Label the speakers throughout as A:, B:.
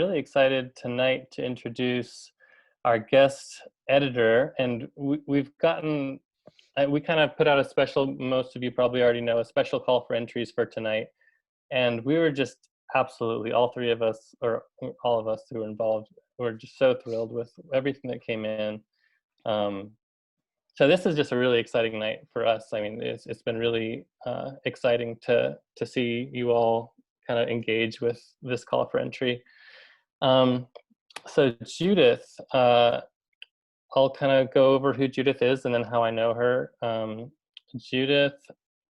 A: Really excited tonight to introduce our guest editor, and we've gotten, we kind of put out a special, most of you probably already know, a special call for entries for tonight, and we were just absolutely, all three of us, or all of us who were involved, were just so thrilled with everything that came in. So this is just a really exciting night for us. I mean, it's been really exciting to see you all kind of engage with this call for entry. So Judith, I'll kind of go over who Judith is and then how I know her. Judith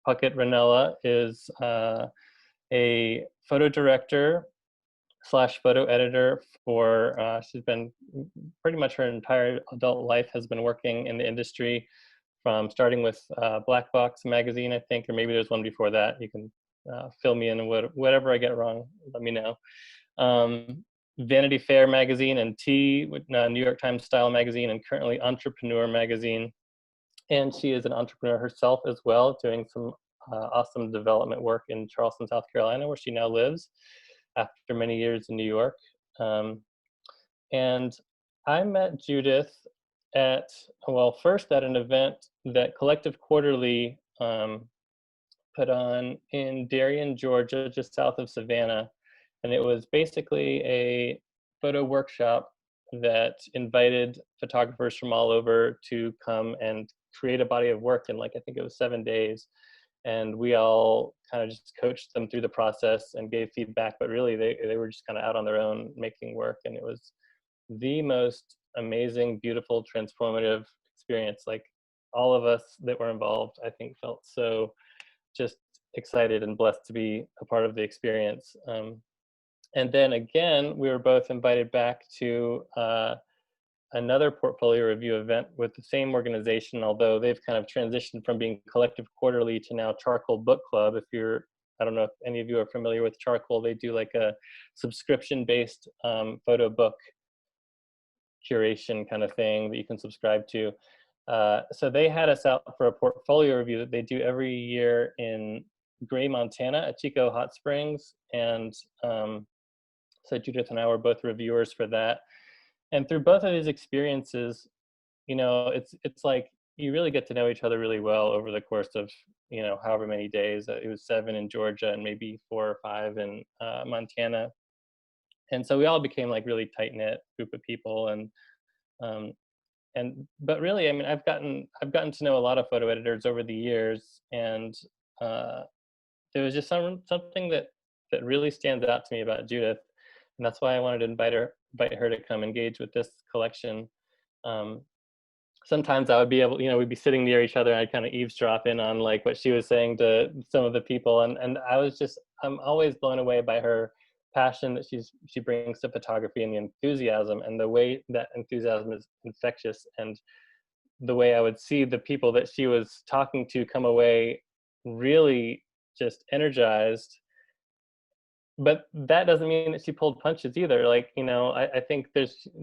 A: Puckett-Rinella is a photo director / photo editor for, she's been pretty much her entire adult life has been working in the industry, from starting with Black Box magazine, I think, or maybe there's one before that. You can fill me in, whatever I get wrong, let me know. Vanity Fair magazine and New York Times Style magazine, and currently Entrepreneur magazine. And she is an entrepreneur herself as well, doing some awesome development work in Charleston, South Carolina, where she now lives after many years in New York. And I met Judith first at an event that Collective Quarterly put on in Darien, Georgia, just south of Savannah. And it was basically a photo workshop that invited photographers from all over to come and create a body of work in, like, I think it was 7 days. And we all kind of just coached them through the process and gave feedback, but really they were just kind of out on their own making work. And it was the most amazing, beautiful, transformative experience. Like, all of us that were involved, I think, felt so just excited and blessed to be a part of the experience. And then again, we were both invited back to another portfolio review event with the same organization, although they've kind of transitioned from being Collective Quarterly to now Charcoal Book Club. I don't know if any of you are familiar with Charcoal. They do like a subscription-based photo book curation kind of thing that you can subscribe to. So they had us out for a portfolio review that they do every year in Gray, Montana at Chico Hot Springs. And so Judith and I were both reviewers for that. And through both of these experiences, it's like you really get to know each other really well over the course of, however many days. It was 7 in Georgia and maybe 4 or 5 in Montana. And so we all became like really tight-knit group of people. But really, I mean, I've gotten to know a lot of photo editors over the years, and there was just something that really stands out to me about Judith. And that's why I wanted to invite her to come engage with this collection. Sometimes I would be able, we'd be sitting near each other and I'd kind of eavesdrop in on like what she was saying to some of the people. And I'm always blown away by her passion that she brings to photography, and the enthusiasm, and the way that enthusiasm is infectious, and the way I would see the people that she was talking to come away really just energized. But that doesn't mean that she pulled punches either. Like, I think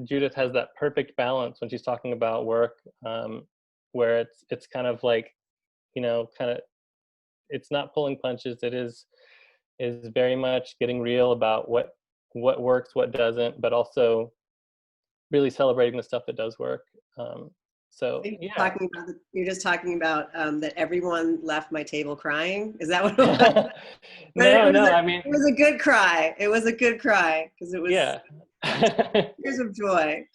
A: Judith has that perfect balance when she's talking about work, where it's kind of like, it's not pulling punches. It is very much getting real about what works, what doesn't, but also really celebrating the stuff that does work. So yeah.
B: You're just talking about that everyone left my table crying. Is that what it was?
A: I mean,
B: it was a good cry. It was a good cry because it was tears of joy.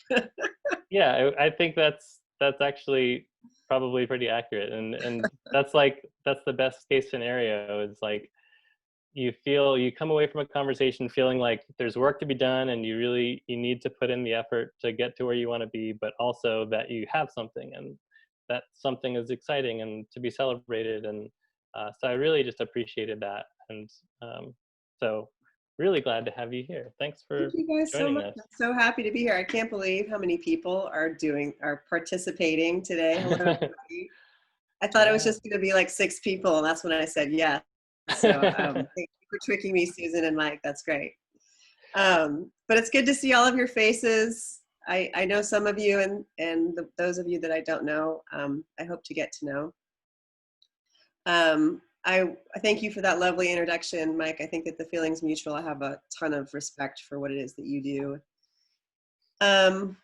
A: Yeah, I think that's actually probably pretty accurate, and that's the best case scenario. Is like you come away from a conversation feeling like there's work to be done, and you need to put in the effort to get to where you want to be, but also that you have something, and that something is exciting and to be celebrated. And so I really just appreciated that. And so really glad to have you here. Thanks for
B: Thank you guys
A: joining
B: so much.
A: us.
B: I'm so happy to be here. I can't believe how many people are participating today. Hello, everybody. I thought it was just going to be like 6 people, and that's when I said yes. So thank you for tricking me, Susan and Mike. That's great. But it's good to see all of your faces. I know some of you, and those of you that I don't know, I hope to get to know. I thank you for that lovely introduction, Mike. I think that the feeling's mutual. I have a ton of respect for what it is that you do.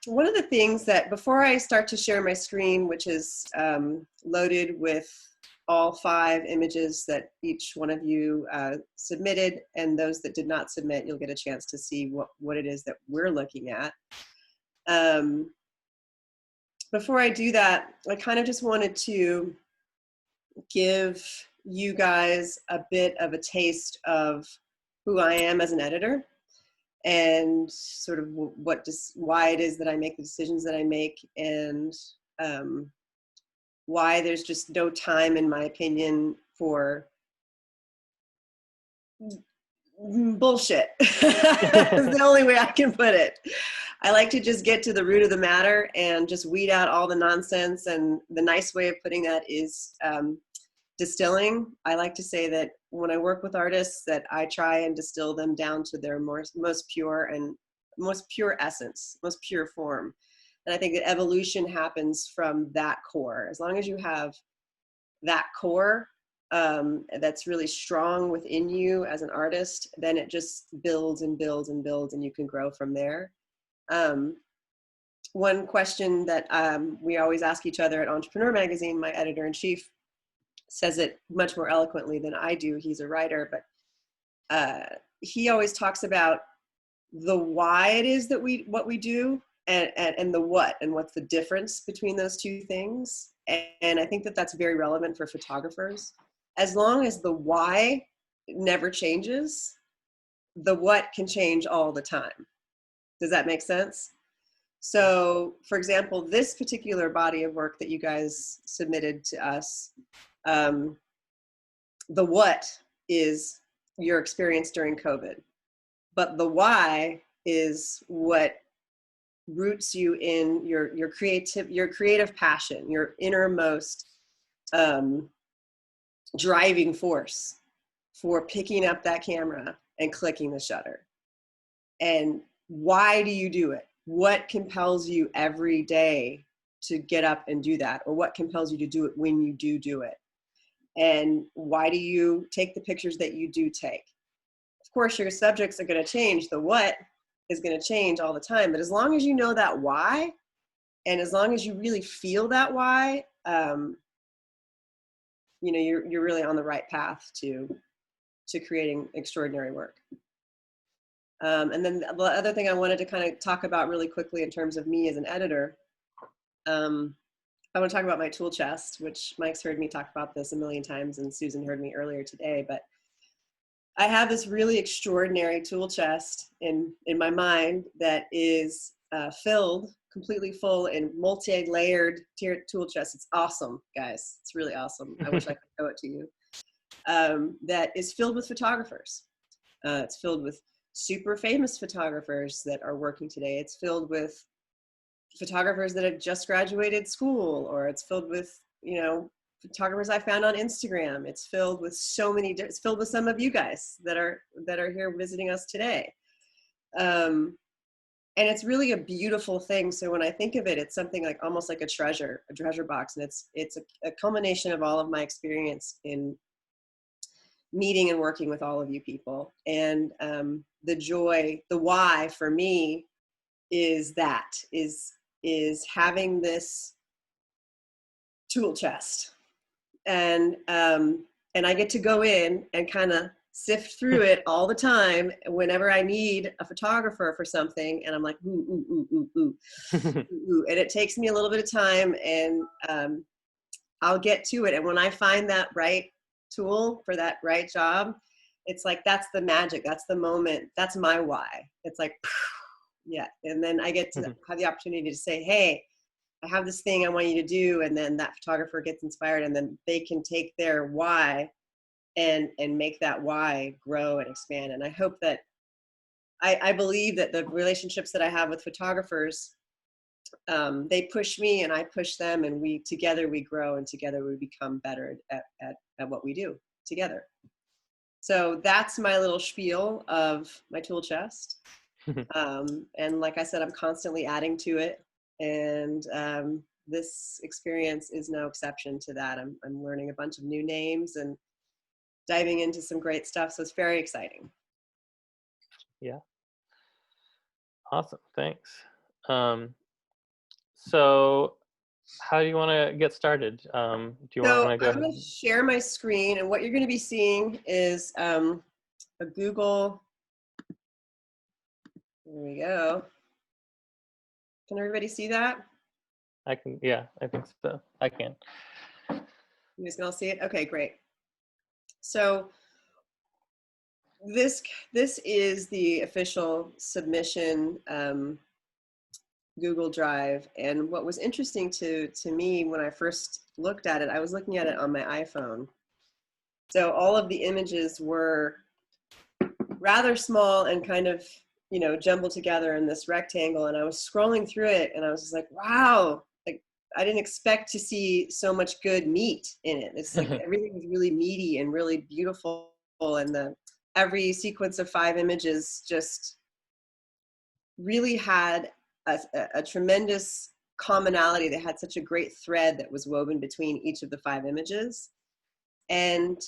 B: One of the things that, before I start to share my screen, which is loaded with all 5 images that each one of you submitted, and those that did not submit, you'll get a chance to see what it is that we're looking at. Before I do that, I kind of just wanted to give you guys a bit of a taste of who I am as an editor, and sort of why it is that I make the decisions that I make, and why there's just no time, in my opinion, for bullshit. Is the only way I can put it. I like to just get to the root of the matter and just weed out all the nonsense. And the nice way of putting that is distilling. I like to say that when I work with artists, that I try and distill them down to their most pure essence, most pure form. And I think that evolution happens from that core. As long as you have that core that's really strong within you as an artist, then it just builds and builds and builds, and you can grow from there. One question that we always ask each other at Entrepreneur Magazine, my editor-in-chief says it much more eloquently than I do. He's a writer, but he always talks about the why it is that what we do, and the what, and what's the difference between those two things. And I think that that's very relevant for photographers. As long as the why never changes, the what can change all the time. Does that make sense? So, for example, this particular body of work that you guys submitted to us, the what is your experience during COVID, but the why is what roots you in your creative passion, your innermost driving force for picking up that camera and clicking the shutter. And why do you do it? What compels you every day to get up and do that? Or what compels you to do it when you do it? And why do you take the pictures that you do take? Of course, your subjects are going to change. The what is going to change all the time. But as long as you know that why, and as long as you really feel that why, you know, you're really on the right path to creating extraordinary work. And then the other thing I wanted to kind of talk about really quickly in terms of me as an editor, I want to talk about my tool chest, which Mike's heard me talk about this a million times, and Susan heard me earlier today. But I have this really extraordinary tool chest in my mind that is filled, completely full, in multi-layered tool chest. It's awesome, guys. It's really awesome. I wish I could show it to you. That is filled with photographers. It's filled with super famous photographers that are working today. It's filled with photographers that have just graduated school, or it's filled with, you know, photographers I found on Instagram. It's filled with so many, it's filled with some of you guys that are here visiting us today. And it's really a beautiful thing. So when I think of it, it's something like almost like a treasure box. And it's a culmination of all of my experience in meeting and working with all of you people. And the joy, the why for me is having this tool chest. And I get to go in and kind of sift through it all the time whenever I need a photographer for something. And I'm like, ooh. And it takes me a little bit of time, and I'll get to it. And when I find that right tool for that right job, it's like, that's the magic. That's the moment. That's my why. It's like, yeah. And then I get to have the opportunity to say, hey, I have this thing I want you to do. And then that photographer gets inspired, and then they can take their why and make that why grow and expand. And I hope that, I believe that the relationships that I have with photographers, they push me and I push them, and together we grow, and together we become better at what we do together. So that's my little spiel of my tool chest. And like I said, I'm constantly adding to it. And this experience is no exception to that. I'm learning a bunch of new names and diving into some great stuff. So it's very exciting.
A: Yeah. Awesome. Thanks. So how do you want to get started? Do you want
B: So
A: to go
B: I'm
A: ahead?
B: going to share my screen, and what you're going to be seeing is a Google. There we go. Can everybody see that?
A: I can, yeah, I think so. I can.
B: You guys can all see it? Okay, great. So this is the official submission Google Drive. And what was interesting to me when I first looked at it, I was looking at it on my iPhone. So all of the images were rather small and kind of, you know, jumbled together in this rectangle. And I was scrolling through it and I was just like, wow, like I didn't expect to see so much good meat in it. It's like everything was really meaty and really beautiful. And every sequence of 5 images just really had a tremendous commonality. They had such a great thread that was woven between each of the 5 images. And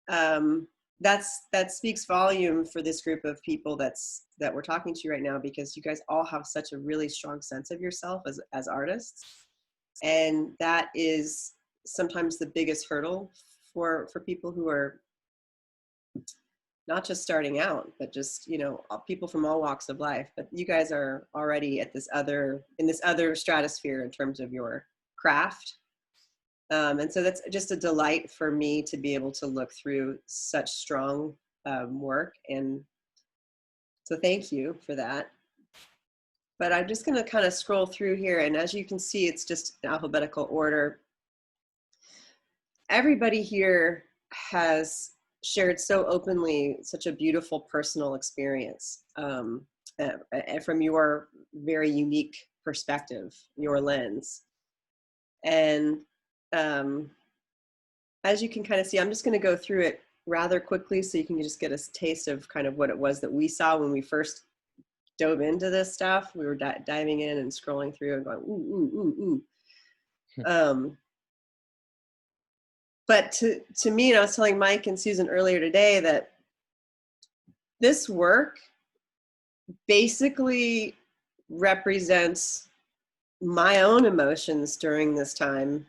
B: that speaks volume for this group of people that we're talking to right now, because you guys all have such a really strong sense of yourself as artists. And that is sometimes the biggest hurdle for people who are not just starting out, but just, you know, people from all walks of life. But you guys are already at in this other stratosphere in terms of your craft. And so that's just a delight for me to be able to look through such strong work. And so thank you for that. But I'm just going to kind of scroll through here. And as you can see, it's just in alphabetical order. Everybody here has shared so openly such a beautiful personal experience from your very unique perspective, your lens. And as you can kind of see, I'm just going to go through it rather quickly so you can just get a taste of kind of what it was that we saw when we first dove into this stuff. We were diving in and scrolling through and going, ooh, ooh, ooh, ooh. But to me, and I was telling Mike and Susan earlier today that this work basically represents my own emotions during this time.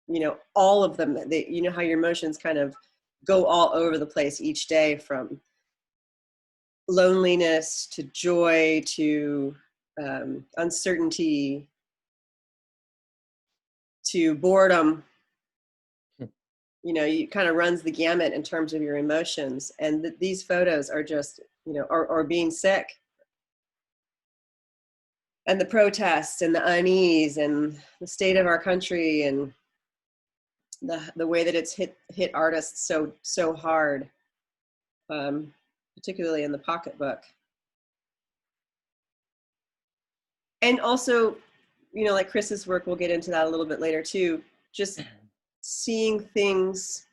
B: You know, all of them. You know how your emotions kind of go all over the place each day, from loneliness to joy to uncertainty to boredom. You know, you kind of runs the gamut in terms of your emotions. And these photos are just, you know, or being sick, and the protests and the unease and the state of our country and the way that it's hit artists so hard, particularly in the pocketbook. And also, you know, like Chris's work, we'll get into that a little bit later too, just seeing things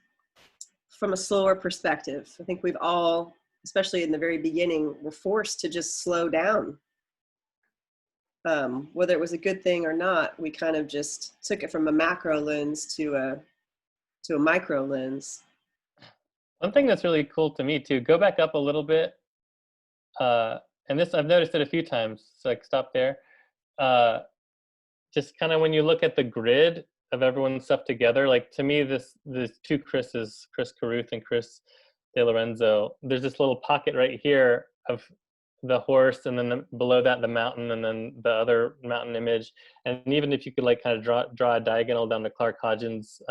B: from a slower perspective. I think we've all, especially in the very beginning, were forced to just slow down. Whether it was a good thing or not, we kind of just took it from a macro lens to a micro lens.
A: One thing that's really cool to me too, go back up a little bit. And this, I've noticed it a few times, so like stop there. Just kind of when you look at the grid of everyone's stuff together, like to me, the 2 Chris's, Chris Carruth and Chris De Lorenzo, there's this little pocket right here of the horse, and then below that the mountain, and then the other mountain image. And even if you could like kind of draw a diagonal down to Clark Hodgins'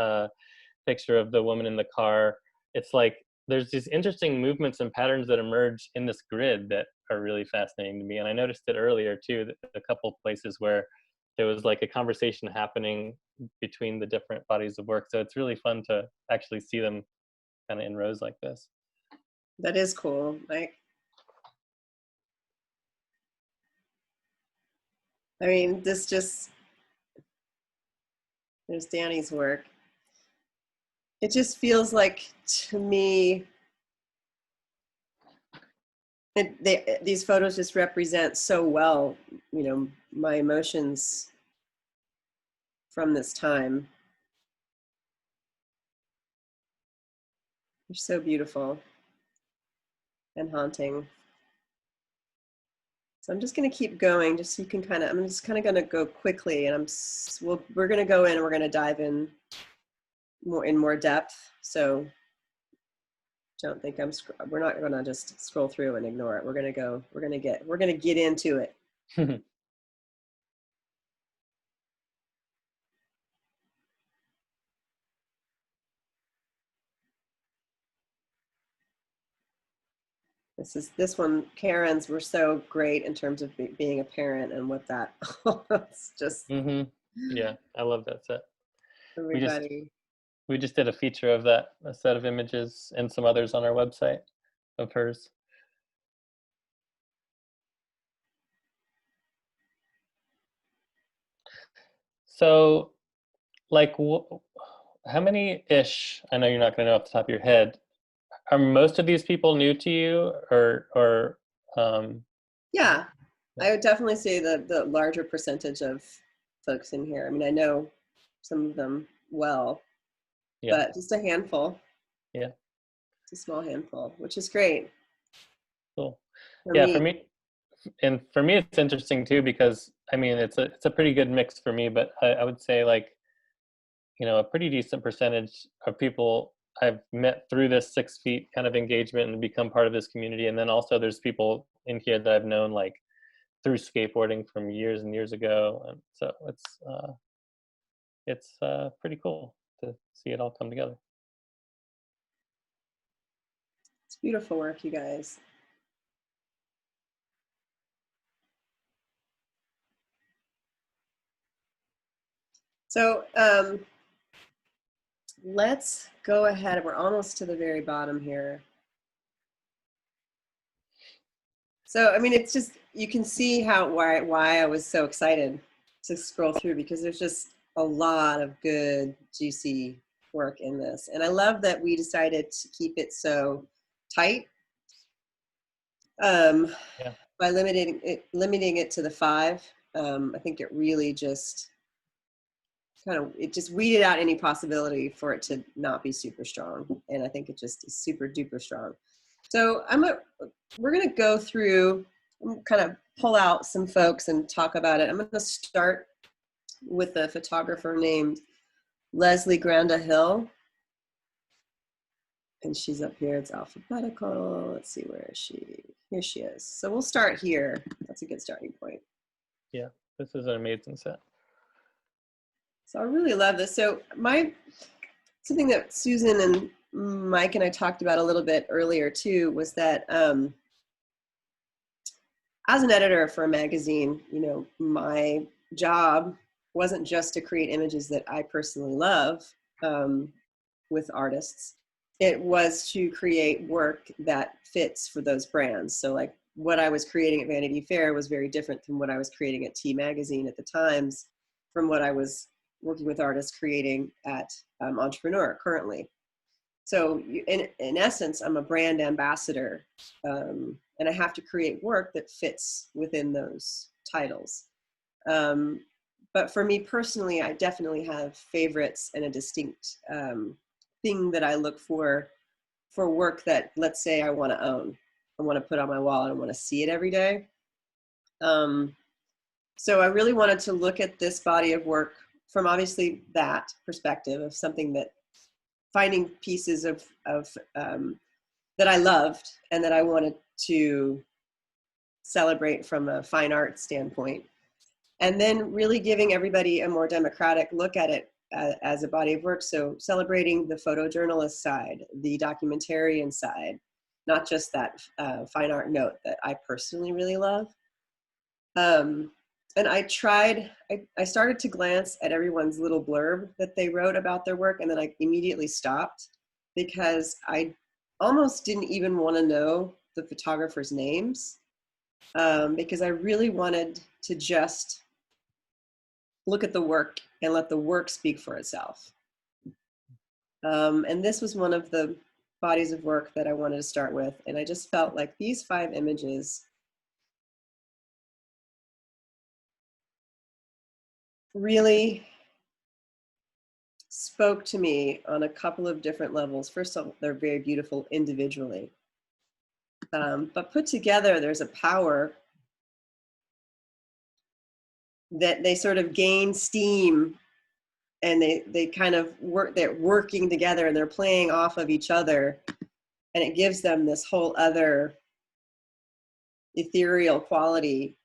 A: picture of the woman in the car, it's like there's these interesting movements and patterns that emerge in this grid that are really fascinating to me. And I noticed it earlier too, a couple places where there was like a conversation happening between the different bodies of work. So it's really fun to actually see them kind of in rows like this.
B: That is cool. Like, I mean, this just, there's Danny's work. It just feels like, to me, these photos just represent so well, you know, my emotions from this time. They're so beautiful and haunting. So I'm just going to keep going, just so you can kind of, I'm just kind of going to go quickly, and we're going to go in and we're going to dive in more depth. So don't think we're not going to just scroll through and ignore it. We're going to get into it. This one, Karen's were so great in terms of being a parent and what that, it's just
A: Yeah, I love that set.
B: everybody.
A: We just did a feature of that, a set of images and some others on our website of hers. So, like, how many-ish, I know you're not going to know off the top of your head, are most of these people new to you, or
B: Yeah, I would definitely say the larger percentage of folks in here. I mean, I know some of them well,
A: yeah,
B: but just a handful.
A: yeah,
B: It's a small handful, which is great
A: cool.
B: for
A: Yeah,
B: me.
A: for me it's interesting too, because I mean it's a pretty good mix for me, but I would say, like, a pretty decent percentage of people I've met through this 6 feet kind of engagement and become part of this community. And then also there's people in here that I've known, like, through skateboarding from years and years ago. And so it's pretty cool to see it all come together.
B: It's beautiful work, you guys. So let's go ahead. We're almost to the very bottom here. So, I mean, it's just, you can see why I was so excited to scroll through, because there's just a lot of good, juicy work in this. And I love that we decided to keep it so tight
A: Yeah.
B: by limiting it to the 5. I think it really just it just weeded out any possibility for it to not be super strong. And I think it just is super duper strong. So we're going to go through, kind of pull out some folks and talk about it. I'm going to start with a photographer named Leslie Granda Hill. And she's up here. It's alphabetical. Let's see, where is she? Here she is. So we'll start here. That's a good starting point.
A: Yeah, this is an amazing set.
B: So I really love this. So something that Susan and Mike and I talked about a little bit earlier too was that as an editor for a magazine, my job wasn't just to create images that I personally love with artists. It was to create work that fits for those brands. So, like, what I was creating at Vanity Fair was very different from what I was creating at T Magazine at the Times, from what I was working with artists creating at Entrepreneur currently. So in essence, I'm a brand ambassador, and I have to create work that fits within those titles. But for me personally, I definitely have favorites and a distinct thing that I look for work that, let's say, I want to own. I want to put on my wall and I want to see it every day. So I really wanted to look at this body of work from obviously that perspective of something that, finding pieces of that I loved and that I wanted to celebrate from a fine art standpoint. And then really giving everybody a more democratic look at it as a body of work. So celebrating the photojournalist side, the documentarian side, not just that fine art note that I personally really love. And I started to glance at everyone's little blurb that they wrote about their work, and then I immediately stopped because I almost didn't even want to know the photographers' names, because I really wanted to just look at the work and let the work speak for itself. And this was one of the bodies of work that I wanted to start with, and I just felt like these 5 images really spoke to me on a couple of different levels. First of all, they're very beautiful individually. But put together, there's a power that they sort of gain steam, and they kind of they're working together and they're playing off of each other, and it gives them this whole other ethereal quality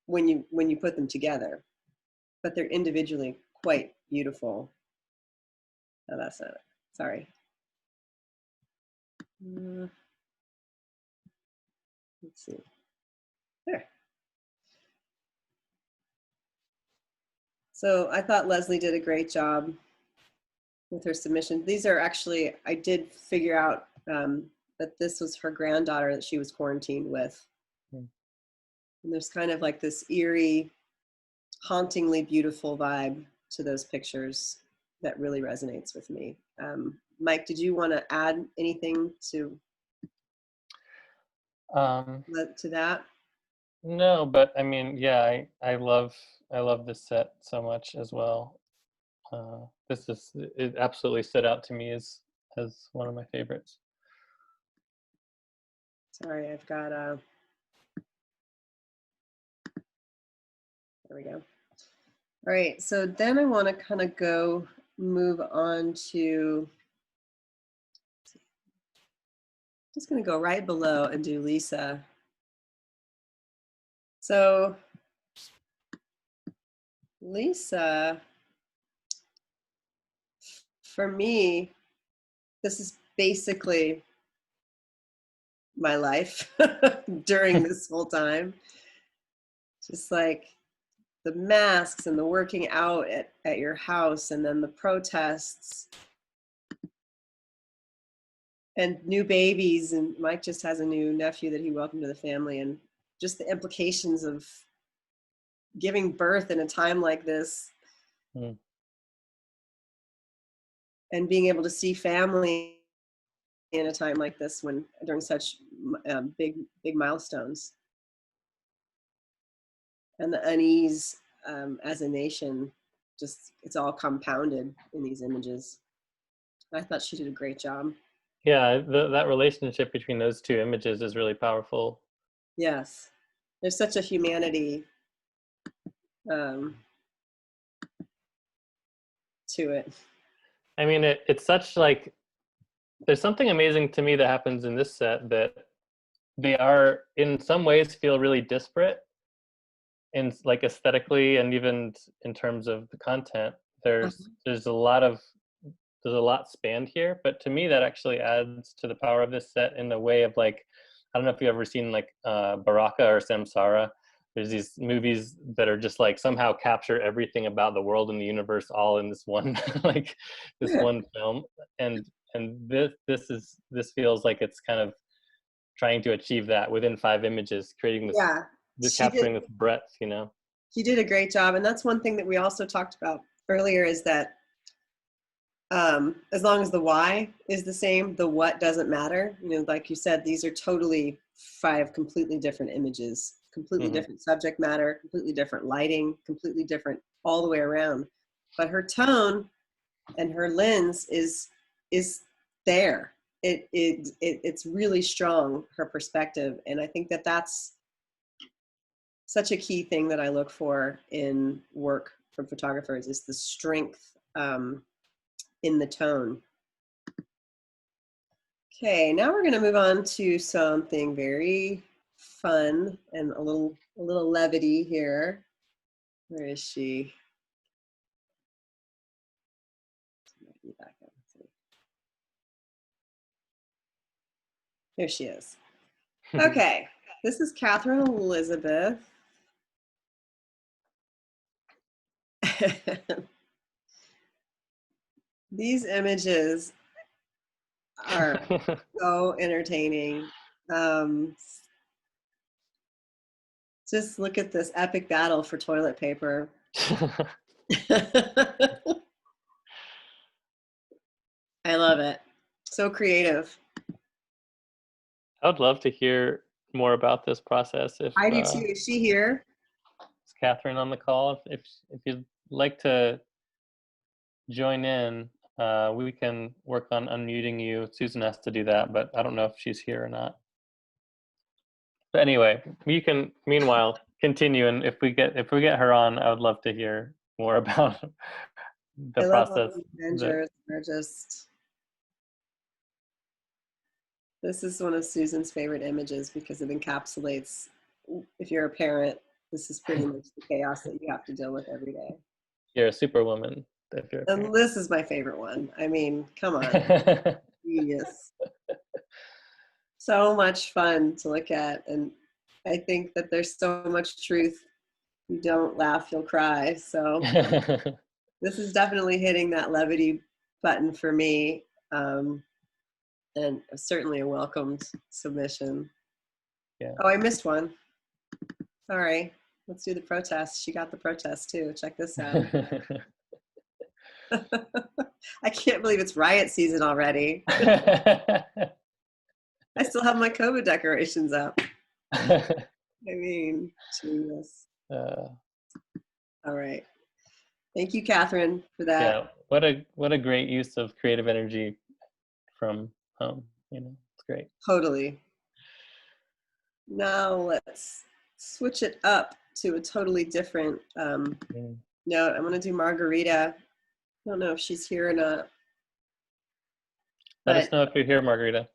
B: when you put them together. But they're individually quite beautiful. Oh, that's not it. Sorry. Let's see. There. So I thought Leslie did a great job with her submission. These are actually, I did figure out that this was her granddaughter that she was quarantined with. And there's kind of like this eerie, hauntingly beautiful vibe to those pictures that really resonates with me. Mike, did you want to add anything to that?
A: No, but I mean, yeah, I love this set so much as well. It absolutely stood out to me as one of my favorites.
B: Sorry, I've got there we go. All right, so then I want to kind of move on to, just going to go right below and do Lisa. So Lisa, for me, this is basically my life during this whole time. Just like the masks and the working out at your house, and then the protests and new babies. And Mike just has a new nephew that he welcomed to the family, and just the implications of giving birth in a time like this. And being able to see family in a time like this, during such big milestones, and the unease as a nation, just it's all compounded in these images. I thought she did a great job.
A: Yeah, that relationship between those two images is really powerful.
B: Yes, there's such a humanity to it.
A: I mean, it's such like, there's something amazing to me that happens in this set, that they are in some ways feel really disparate in like aesthetically, and even in terms of the content. There's a lot spanned here, but to me that actually adds to the power of this set in the way of, like, I don't know if you've ever seen like Baraka or Samsara. There's these movies that are just like somehow capture everything about the world and the universe all in this one like this one film, and this feels like it's kind of trying to achieve that within 5 images, creating this capturing this breadth, you know.
B: She did a great job, and that's one thing that we also talked about earlier, is that as long as the why is the same, the what doesn't matter. You know, like you said, these are totally 5 completely different images, completely different subject matter, completely different lighting, completely different all the way around. But her tone and her lens is there. It's really strong, her perspective, and I think that that's such a key thing that I look for in work from photographers, is the strength in the tone. Okay, now we're going to move on to something very fun and a little levity here. Where is she? Here she is. Okay, this is Catherine Elizabeth. These images are so entertaining. Just look at this epic battle for toilet paper. I love it. So creative.
A: I would love to hear more about this process. If
B: I do too. Is she here?
A: Is Catherine on the call? If you'd like to join in, we can work on unmuting you. Susan has to do that, but I don't know if she's here or not. But anyway, you can meanwhile continue, and if we get her on, I would love to hear more about the
B: I love all
A: process.
B: the Avengers. They're just, this is one of Susan's favorite images because it encapsulates, if you're a parent, this is pretty much the chaos that you have to deal with every day.
A: You're a superwoman if you're a
B: And
A: parent.
B: this is my favorite one. I mean, come on. Genius. So much fun to look at. And I think that there's so much truth. You don't laugh, you'll cry. So this is definitely hitting that levity button for me. And certainly a welcomed submission.
A: Yeah.
B: Oh, I missed one. Sorry. Let's do the protest. She got the protest too. Check this out. I can't believe it's riot season already. I still have my COVID decorations up. I mean, genius. All right. Thank you, Catherine, for that.
A: Yeah, what a great use of creative energy from home. It's great.
B: Totally. Now let's switch it up to a totally different note. I'm going to do Margarita. I don't know if she's here or not.
A: Let us know if you're here, Margarita.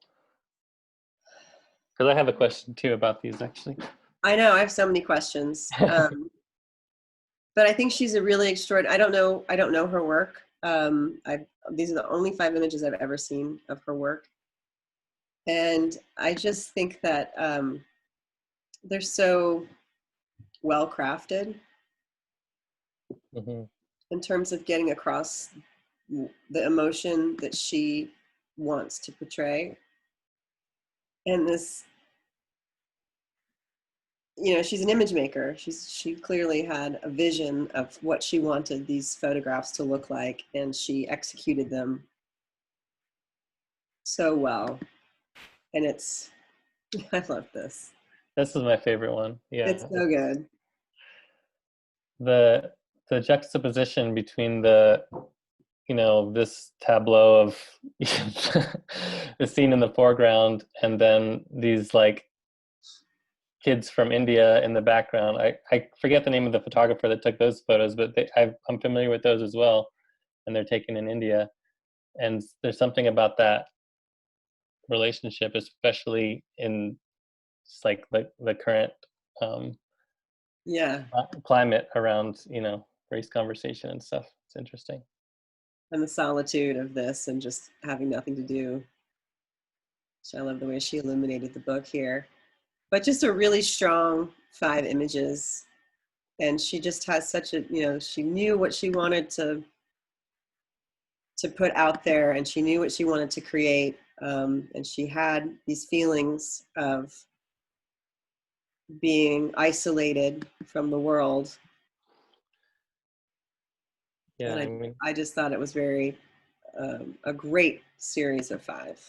A: Because I have a question too about these, actually.
B: I know, I have so many questions. But I think she's a really extraordinary, I don't know her work. These are the only 5 images I've ever seen of her work. And I just think that they're so well crafted in terms of getting across the emotion that she wants to portray. And this, she's an image maker. She clearly had a vision of what she wanted these photographs to look like, and she executed them so well. And I love this.
A: This is my favorite one. Yeah,
B: it's so good.
A: The juxtaposition between this tableau of the scene in the foreground and then these like kids from India in the background. I forget the name of the photographer that took those photos, but I'm familiar with those as well, and they're taken in India. And there's something about that relationship, especially in just like the current climate around race conversation and stuff. It's interesting.
B: And the solitude of this and just having nothing to do. So I love the way she illuminated the book here. But just a really strong 5 images. And she just has such a, she knew what she wanted to put out there, and she knew what she wanted to create. And she had these feelings of being isolated from the world.
A: Yeah,
B: and I just thought it was very a great series of 5.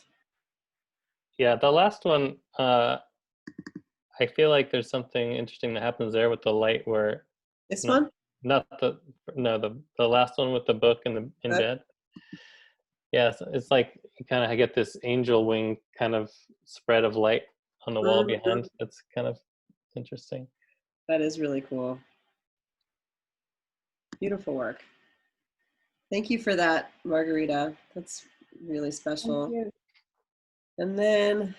A: Yeah, the last one, I feel like there's something interesting that happens there with the light where
B: one?
A: Not the last one with the book in bed. Yeah, it's like you kind of get this angel wing kind of spread of light on the wall behind. It's kind of interesting.
B: That is really cool. Beautiful work. Thank you for that, Margarita. That's really special.
C: Thank you.
B: And then,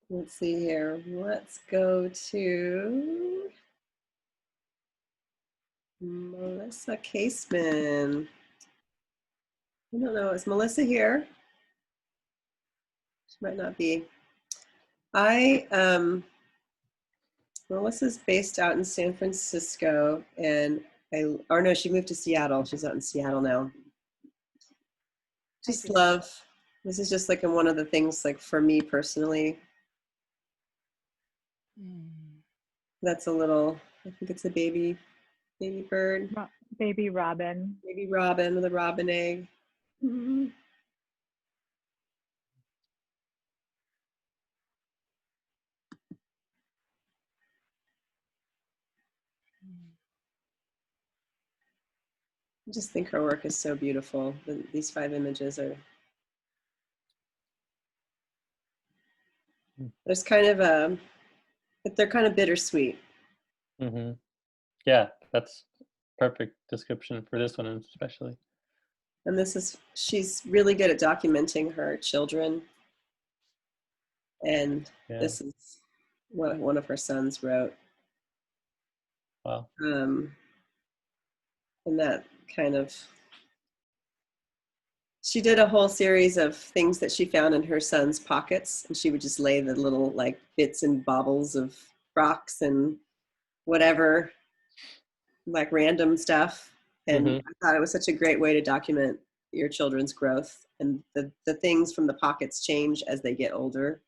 B: let's see here. Let's go to Melissa Caseman. I don't know, is Melissa here? She might not be. Melissa's based out in San Francisco, and no, she moved to Seattle. She's out in Seattle now. Just love, this is just like one of the things, like for me personally, that's a little, I think it's a baby bird.
C: Baby robin.
B: Baby robin with a robin egg. Mm-hmm. I just think her work is so beautiful. These 5 images are, there's kind of a, they're kind of bittersweet.
A: Mm-hmm. Yeah, that's perfect description for this one especially.
B: And this is, she's really good at documenting her children. And this is what one of her sons wrote.
A: Wow.
B: And that kind of, she did a whole series of things that she found in her son's pockets, and she would just lay the little like bits and baubles of rocks and whatever, like random stuff. And I thought it was such a great way to document your children's growth, and the things from the pockets change as they get older.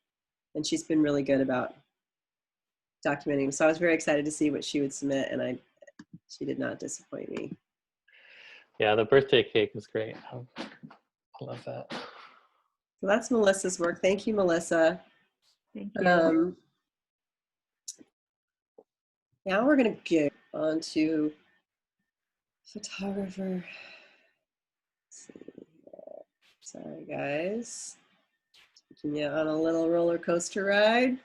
B: And she's been really good about documenting. So I was very excited to see what she would submit, and she did not disappoint me.
A: Yeah, the birthday cake is great. I love that.
B: So that's Melissa's work. Thank you, Melissa.
C: Thank you.
B: Now we're going to get on to photographer. Let's see. Sorry, guys. Taking you on a little roller coaster ride.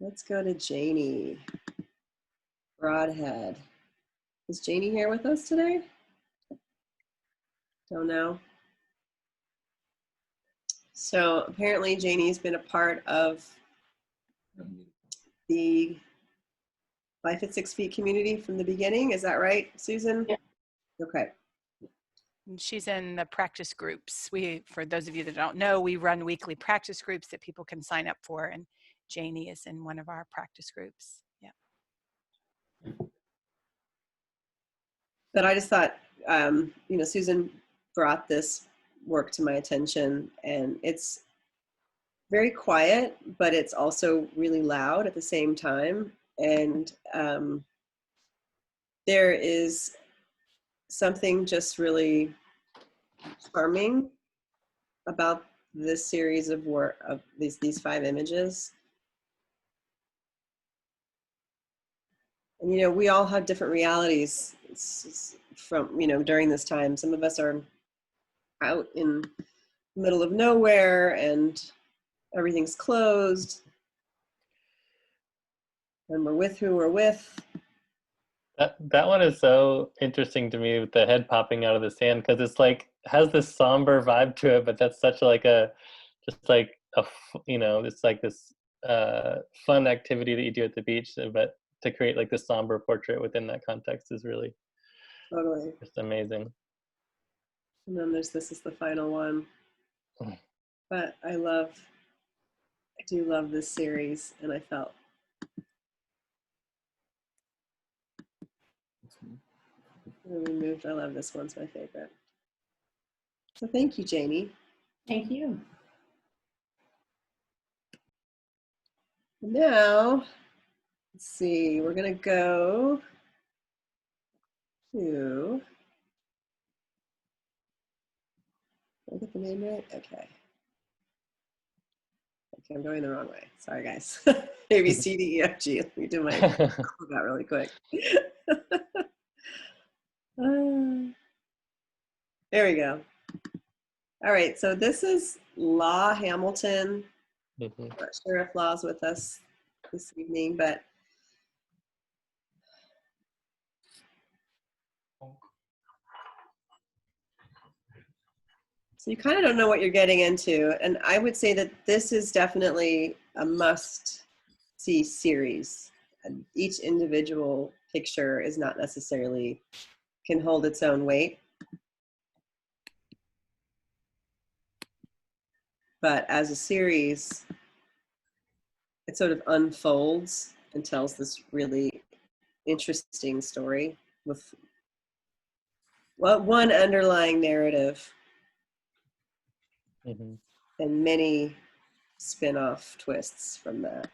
B: Let's go to Janie. Broadhead. Is Janie here with us today? Don't know. So apparently Janie's been a part of the Life at 6 Feet community from the beginning. Is that right, Susan?
D: Yeah.
B: Okay.
D: She's in the practice groups. For those of you that don't know, we run weekly practice groups that people can sign up for, and Janie is in one of our practice groups. Yeah.
B: But I just thought, Susan brought this work to my attention, and it's very quiet, but it's also really loud at the same time. And there is something just really charming about this series of work, of these 5 images. And we all have different realities from during this time. Some of us are out in the middle of nowhere and everything's closed, and we're with who we're with.
A: That one is so interesting to me with the head popping out of the sand, because it's like has this somber vibe to it, but that's such like it's like this fun activity that you do at the beach, but to create like this somber portrait within that context is really
B: Totally.
A: just amazing.
B: And then this is the final one. But I do love this series, and I felt really moved. I love this one's my favorite. So thank you, Janie.
E: Thank you.
B: Now, let's see, we're gonna go to, did I get the name right? Okay, I'm going the wrong way. Sorry, guys. A, B, C, D, E, F, G. Let me do my that really quick. There we go. All right, so this is Law Hamilton. I'm not sure if Law's with us this evening, but so you kind of don't know what you're getting into. And I would say that this is definitely a must-see series. And each individual picture is not necessarily, can hold its own weight. But as a series, it sort of unfolds and tells this really interesting story with one underlying narrative and many spin-off twists from that.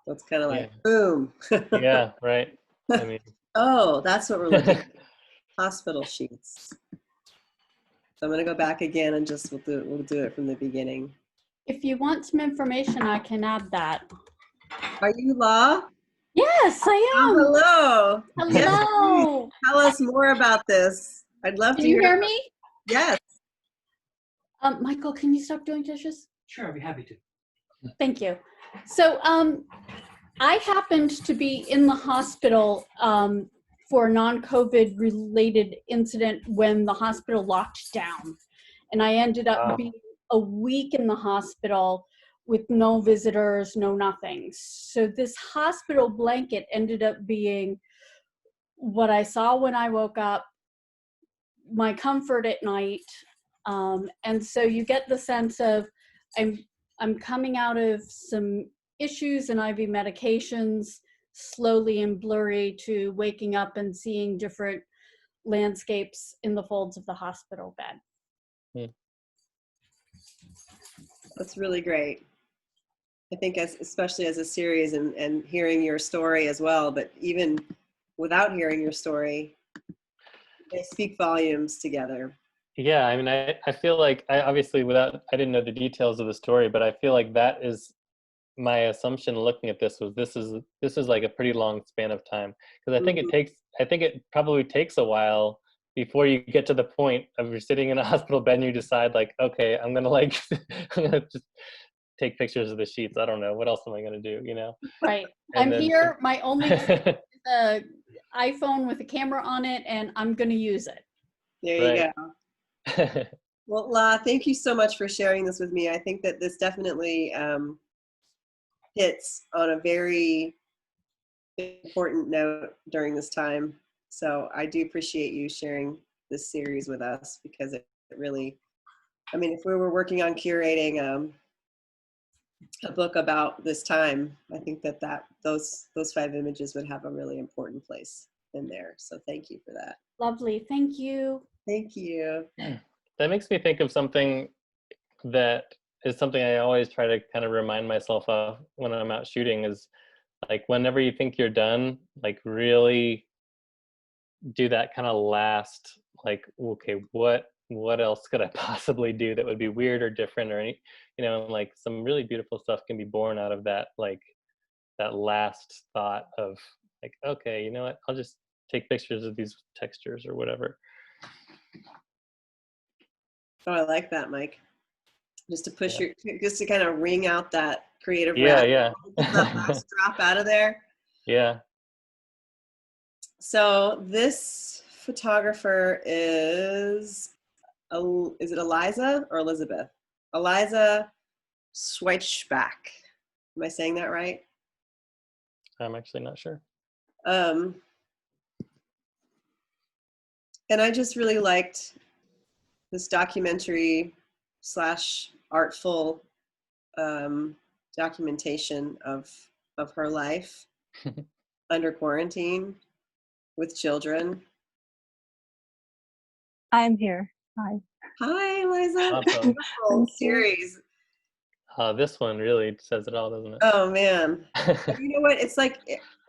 B: So it's kind of like, boom.
A: Yeah, right. I mean,
B: oh, that's what we're looking at. Hospital sheets. So I'm going to go back again and just we'll do it from the beginning.
E: If you want some information, I can add that.
B: Are you La?
E: Yes, I am.
B: Oh, hello. Yes, please.
E: Hello.
B: Tell us more about this. I'd love
E: Can
B: to
E: you hear
B: about-
E: me?
B: Yes.
E: Michael, can you stop doing dishes?
F: Sure, I'd be happy to.
E: Thank you. So I happened to be in the hospital for a non-COVID related incident when the hospital locked down. And I ended up
A: Wow.
E: being a week in the hospital with no visitors, no nothing. So this hospital blanket ended up being what I saw when I woke up, my comfort at night. And so you get the sense of I'm coming out of some issues and IV medications slowly and blurry to waking up and seeing different landscapes in the folds of the hospital bed.
B: That's really great. I think especially as a series and hearing your story as well, but even without hearing your story, they speak volumes together.
A: Yeah, I mean, I feel like I didn't know the details of the story, but I feel like that is my assumption looking at this was this is like a pretty long span of time, because I think it probably takes a while before you get to the point of you're sitting in a hospital bed and you decide like, okay, I'm gonna like I'm gonna just take pictures of the sheets. I don't know what else am I gonna do, you know?
E: Right.
A: And
E: I'm
A: then-
E: here. My only the iPhone with a camera on it, and I'm going to use it.
B: There you
A: Right.
B: go. Well, La, thank you so much for sharing this with me. I think that this definitely hits on a very important note during this time. So I do appreciate you sharing this series with us, because it really, I mean, if we were working on curating a book about this time, I think that those 5 images would have a really important place in there. So thank you for that.
E: Lovely. Thank you.
B: Thank you.
A: That makes me think of something that is something I always try to kind of remind myself of when I'm out shooting, is like whenever you think you're done, like really do that kind of last, like, okay, what else could I possibly do that would be weird or different, or any, you know, like some really beautiful stuff can be born out of that, like that last thought of like, okay, you know what, I'll just take pictures of these textures or whatever.
B: Oh, I like that, Mike. Just to push
A: Yeah.
B: just to kind of wring out that creative
A: Yeah,
B: rattle,
A: yeah.
B: get that last drop out of there.
A: Yeah.
B: So this photographer is it Eliza or Elizabeth? Eliza Schweitschbach. Am I saying that right?
A: I'm actually not sure.
B: And I just really liked this documentary / artful documentation of her life under quarantine with children.
C: I'm here. Hi.
B: Hi, Eliza.
A: Awesome.
B: Beautiful
C: Thank you.
B: series.
A: This one really says it all, doesn't it?
B: Oh man. You know what? It's like,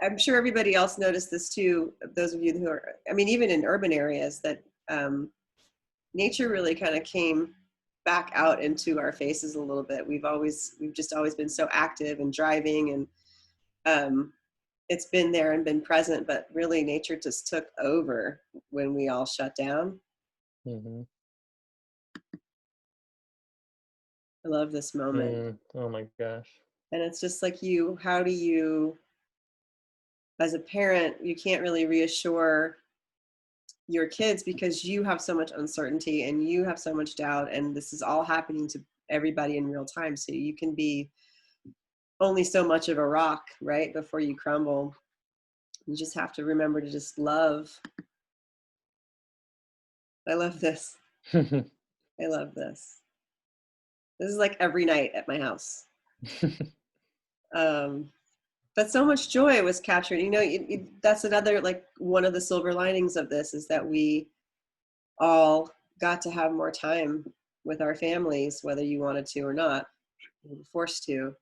B: I'm sure everybody else noticed this too. Those of you who are, I mean, even in urban areas, that nature really kind of came back out into our faces a little bit. We've just always been so active and driving, and it's been there and been present, but really nature just took over when we all shut down.
A: Mm-hmm.
B: I love this moment.
A: Oh my gosh.
B: And it's just like how do you, as a parent, you can't really reassure your kids because you have so much uncertainty and you have so much doubt, and this is all happening to everybody in real time. So you can be only so much of a rock, right, before you crumble. You just have to remember to just love. I love this. I love this. This is like every night at my house. But so much joy was captured. You know, that's another, like, one of the silver linings of this is that we all got to have more time with our families, whether you wanted to or not. You were forced to.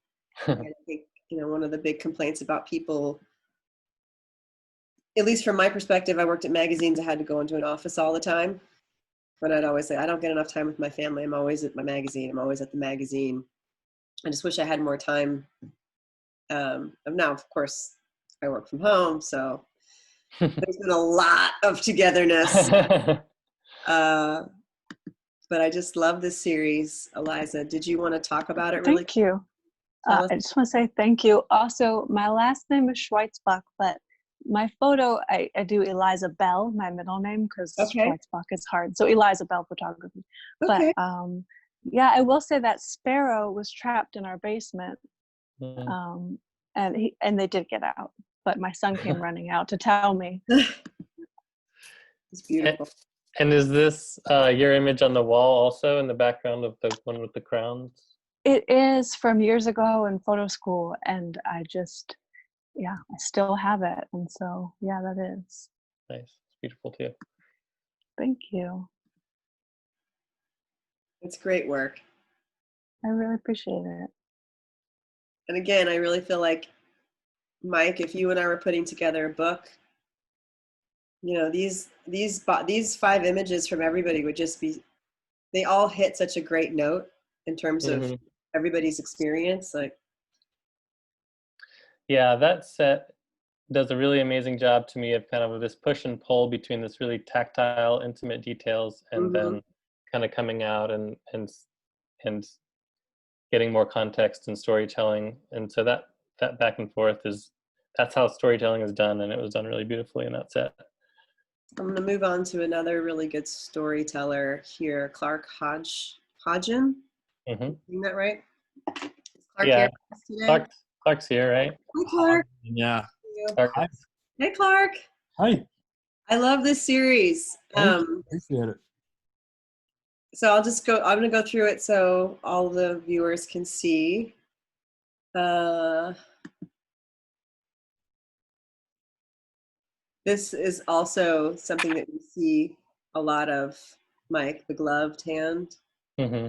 B: I think, you know, one of the big complaints about people, at least from my perspective, I worked at magazines. I had to go into an office all the time. But I'd always say, I don't get enough time with my family. I'm always at my magazine. I'm always at the magazine. I just wish I had more time Now, of course, I work from home, so there's been a lot of togetherness. But I just love this series. Eliza, did you want to talk about it really?
C: Thank you.
B: Tell us.
C: I just want to say thank you. Also, my last name is Schweitzbach, but my photo, I do Eliza Bell, my middle name, because
B: Okay.
C: Schweitzbach is hard. So Eliza Bell Photography.
B: Okay.
C: But yeah, I will say that Sparrow was trapped in our basement,
A: Mm.
C: and they did get out. But my son came running out to tell me.
B: It's beautiful.
A: And is this your image on the wall also in the background of the one with the crowns?
C: It is from years ago in photo school, and I still have it. And so, yeah, that is.
A: Nice. It's beautiful too.
C: Thank you.
B: It's great work.
C: I really appreciate it.
B: And again, I really feel like, Mike, if you and I were putting together a book, you know, these 5 images from everybody would just be, they all hit such a great note in terms of everybody's experience. Like,
A: yeah, that set does a really amazing job to me of kind of this push and pull between this really tactile, intimate details and then kind of coming out and getting more context and storytelling. And so that back and forth that's how storytelling is done, and it was done really beautifully in that set.
B: I'm going to move on to another really good storyteller here, Clark Hodgen. Saying that right? Is Clark
A: Yeah,
B: here today?
A: Clark's here, right?
B: Hi, Clark.
F: Yeah.
A: Clark.
F: Hi.
B: Hey, Clark.
F: Hi.
B: I love this series.
F: Appreciate it.
B: So I'm going to go through it so all the viewers can see. This is also something that we see a lot of, Mike, the gloved hand.
A: Mm-hmm.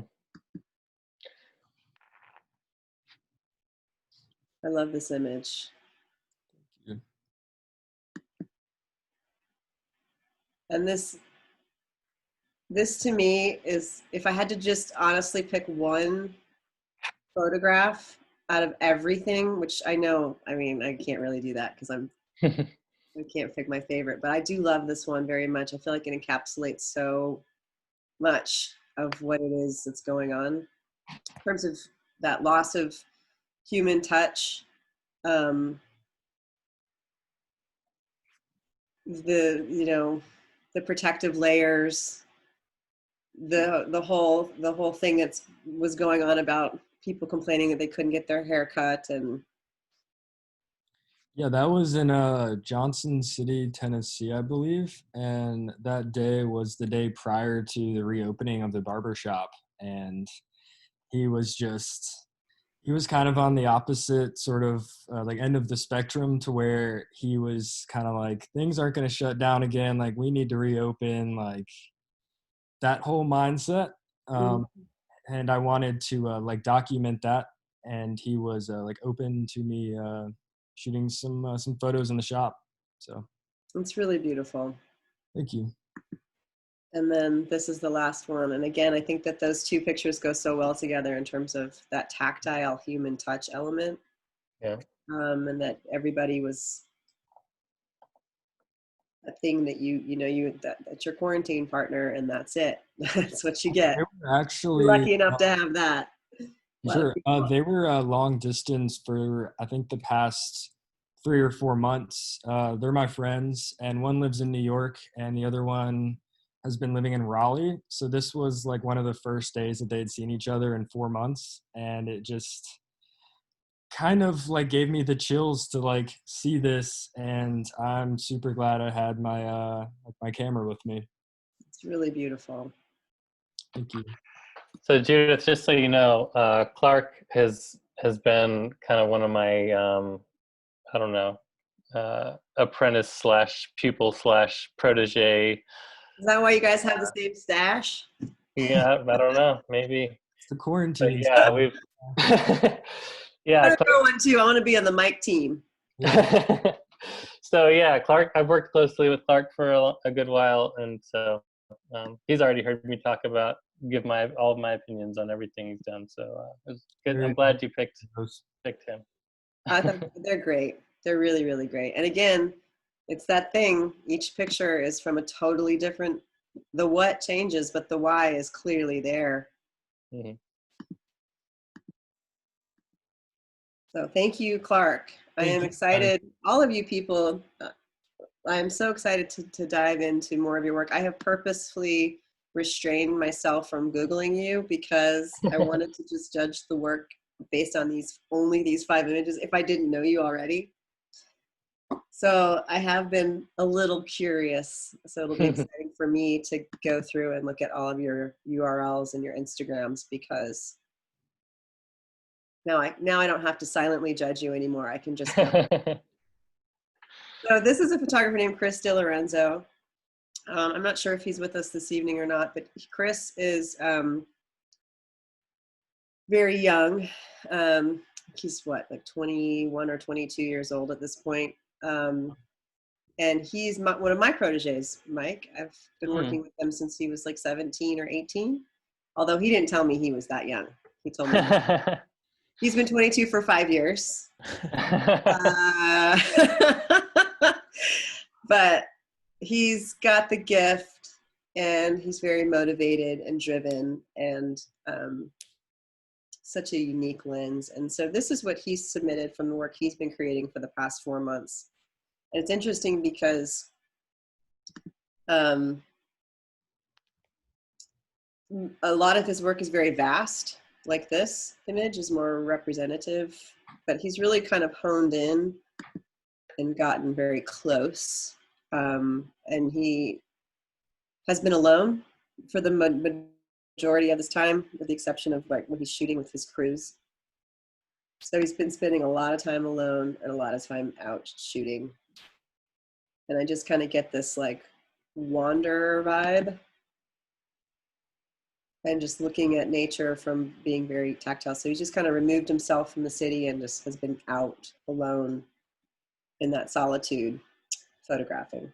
B: I love this image.
F: Thank you.
B: And this to me is, if I had to just honestly pick one photograph out of everything, which I know, I mean, I can't really do that because I can't pick my favorite, but I do love this one very much. I feel like it encapsulates so much of what it is that's going on in terms of that loss of human touch. The protective layers, the whole thing that was going on about people complaining that they couldn't get their hair cut. And
F: Yeah, that was in Johnson City, Tennessee, I believe. And that day was the day prior to the reopening of the barber shop. And he was kind of on the opposite sort of like end of the spectrum, to where he was kind of like, things aren't going to shut down again. Like, we need to reopen, like that whole mindset. And I wanted to like document that. And he was like open to me shooting some photos in the shop. So
B: it's really beautiful.
F: thank you.
B: And then this is the last one. And again, I think that those 2 pictures go so well together in terms of that tactile human touch element.
A: Yeah.
B: And that everybody was a thing that that's your quarantine partner, and that's it. That's what you get.
F: They were actually
B: You're lucky enough to have that.
F: sure. They were long distance for, I think, the past 3 or 4 months. They're my friends, and one lives in New York, and the other one has been living in Raleigh. So this was like one of the first days that they'd seen each other in 4 months, and it just kind of like gave me the chills to like see this. And I'm super glad I had my my camera with me.
B: It's really beautiful.
F: Thank you.
A: So Judith, just so you know, Clark has been kind of one of my I don't know, apprentice slash pupil slash protege.
B: Is that why you guys have the same stash?
A: Yeah, I don't know, maybe.
F: It's the
A: But
F: quarantine.
A: yeah, we've yeah.
B: I throw one too. I want to be on the Mike team.
A: So yeah, Clark, I've worked closely with Clark for a good while, and so he's already heard me give all of my opinions on everything he's done. So it was good. I'm glad you picked him.
B: I thought they're great. They're really, really great. And again, it's that thing. Each picture is from a totally different, the what changes, but the why is clearly there.
A: Mhm.
B: So thank you, Clark. I
F: Thank
B: am
F: you.
B: excited. All of you people, I'm so excited to dive into more of your work. I have purposefully restrained myself from Googling you because I wanted to just judge the work based on only these 5 images if I didn't know you already. So I have been a little curious. So it'll be exciting for me to go through and look at all of your URLs and your Instagrams, because now I don't have to silently judge you anymore. I can just go. So this is a photographer named Chris DiLorenzo. I'm not sure if he's with us this evening or not, but Chris is very young. He's what, like 21 or 22 years old at this point. And he's one of my proteges, Mike. I've been working with him since he was like 17 or 18. Although he didn't tell me he was that young. He told me he's been 22 for 5 years. But he's got the gift, and he's very motivated and driven, and such a unique lens. And so this is what he's submitted from the work he's been creating for the past 4 months. And it's interesting because a lot of his work is very vast. Like this image is more representative, but he's really kind of honed in and gotten very close. And he has been alone for the majority of his time, with the exception of like when he's shooting with his crews. So he's been spending a lot of time alone and a lot of time out shooting. And I just kind of get this like wanderer vibe, and just looking at nature from being very tactile. So he's just kind of removed himself from the city and just has been out alone in that solitude photographing.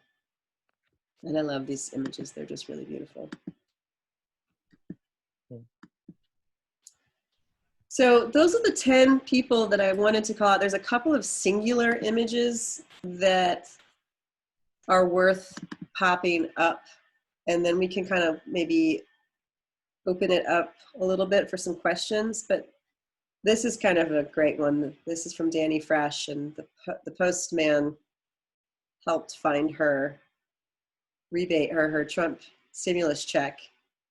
B: And I love these images. They're just really beautiful. So those are the 10 people that I wanted to call out. There's a couple of singular images that are worth popping up, and then we can kind of maybe open it up a little bit for some questions. But this is kind of a great one. This is from Danny Fresh, and the postman helped find her rebate, her Trump stimulus check,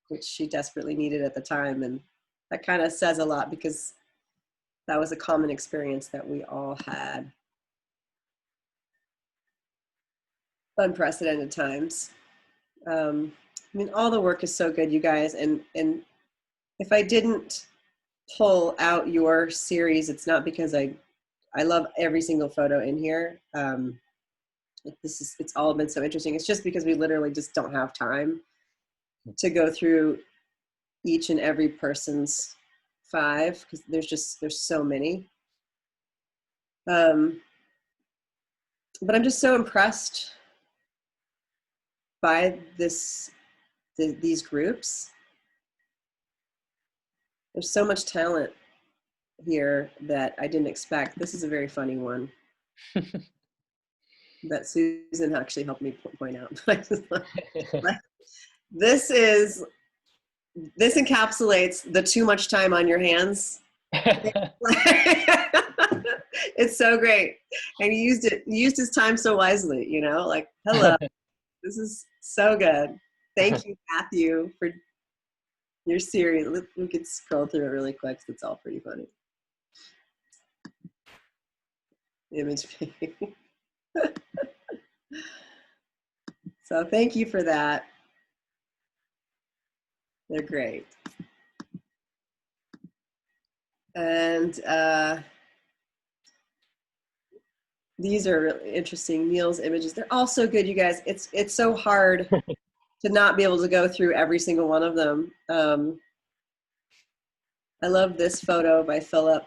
B: which she desperately needed at the time. And that kind of says a lot, because that was a common experience that we all had. Unprecedented times. I mean, all the work is so good, you guys. And if I didn't pull out your series, it's not because I love every single photo in here. It's all been so interesting. It's just because we literally just don't have time to go through each and every person's 5, because there's so many. But I'm just so impressed by these groups. There's so much talent here that I didn't expect. This is a very funny one that Susan actually helped me point out. This encapsulates the too much time on your hands. It's so great. And he used his time so wisely, you know, like, hello, this is so good. Thank you, Matthew, for your series. We could scroll through it really quick, because it's all pretty funny. Image. So thank you for that. They're great. And these are really interesting. Neil's images. They're all so good, you guys. It's so hard to not be able to go through every single one of them. I love this photo by Philip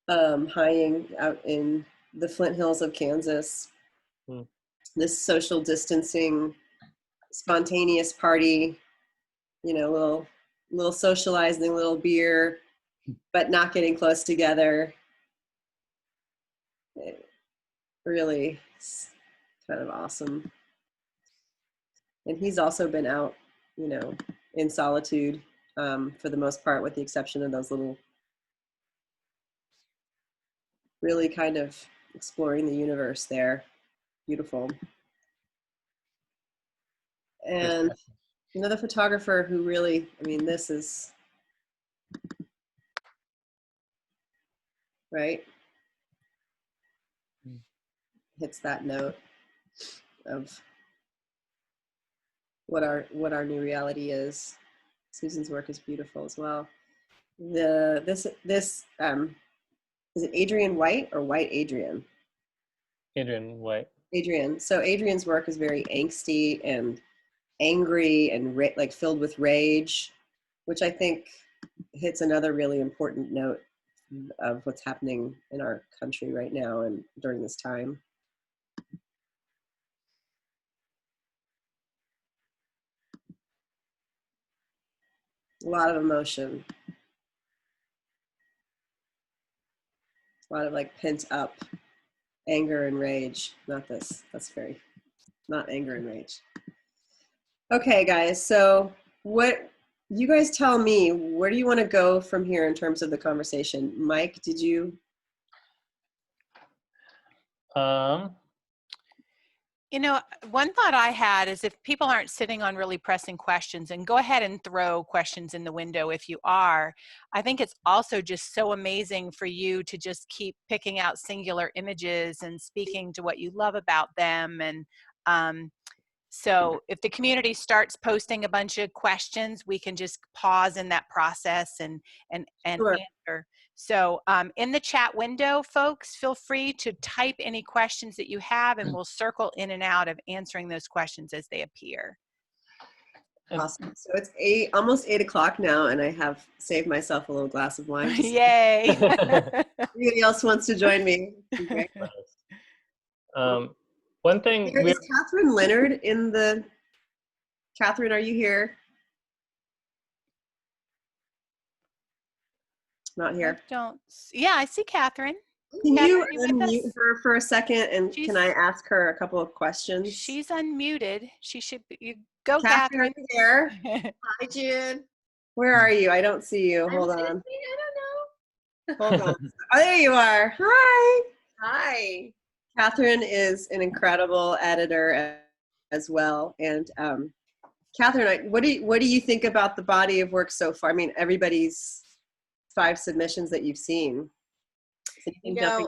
B: Hying out in the Flint Hills of Kansas. This social distancing, spontaneous party, you know, little socializing, little beer, but not getting close together. It really is kind of awesome. And he's also been out, you know, in solitude for the most part, with the exception of those little, really kind of exploring the universe there. Beautiful. And another photographer who really, I mean, this is, right? Hits that note of what our new reality is. Susan's work is beautiful as well. Is it Adrian White or White Adrian?
A: Adrian White.
B: Adrian. So Adrian's work is very angsty and angry and like filled with rage, which I think hits another really important note of what's happening in our country right now and during this time. A lot of emotion. A lot of like pent up anger and rage. Not this. That's very, not anger and rage. Okay, guys. So what, you guys tell me, where do you want to go from here in terms of the conversation? Mike, did you?
D: You know, one thought I had is if people aren't sitting on really pressing questions, and go ahead and throw questions in the window if you are, I think it's also just so amazing for you to just keep picking out singular images and speaking to what you love about them. And so if the community starts posting a bunch of questions, we can just pause in that process and
B: Sure.
D: answer. So in the chat window, folks, feel free to type any questions that you have, and we'll circle in and out of answering those questions as they appear.
B: Awesome. So it's almost 8 o'clock now, and I have saved myself a little glass of wine.
D: Yay!
B: Anybody else wants to join me? Okay.
A: One thing.
B: Is Catherine Leonard in the? Catherine, are you here? Not here.
D: Yeah, I see Catherine.
B: Can
D: Catherine,
B: you unmute her for a second, and can I ask her a couple of questions?
D: She's unmuted. She should be. Go,
B: Catherine.
D: Catherine.
B: Here.
G: Hi, Jude.
B: Where are you? I don't see you. Hold on.
G: I don't know.
B: Hold on. Oh, there you are. Hi.
G: Hi.
B: Catherine is an incredible editor as well. And Catherine, what do you think about the body of work so far? I mean, everybody's 5 submissions that you've seen.
G: You know,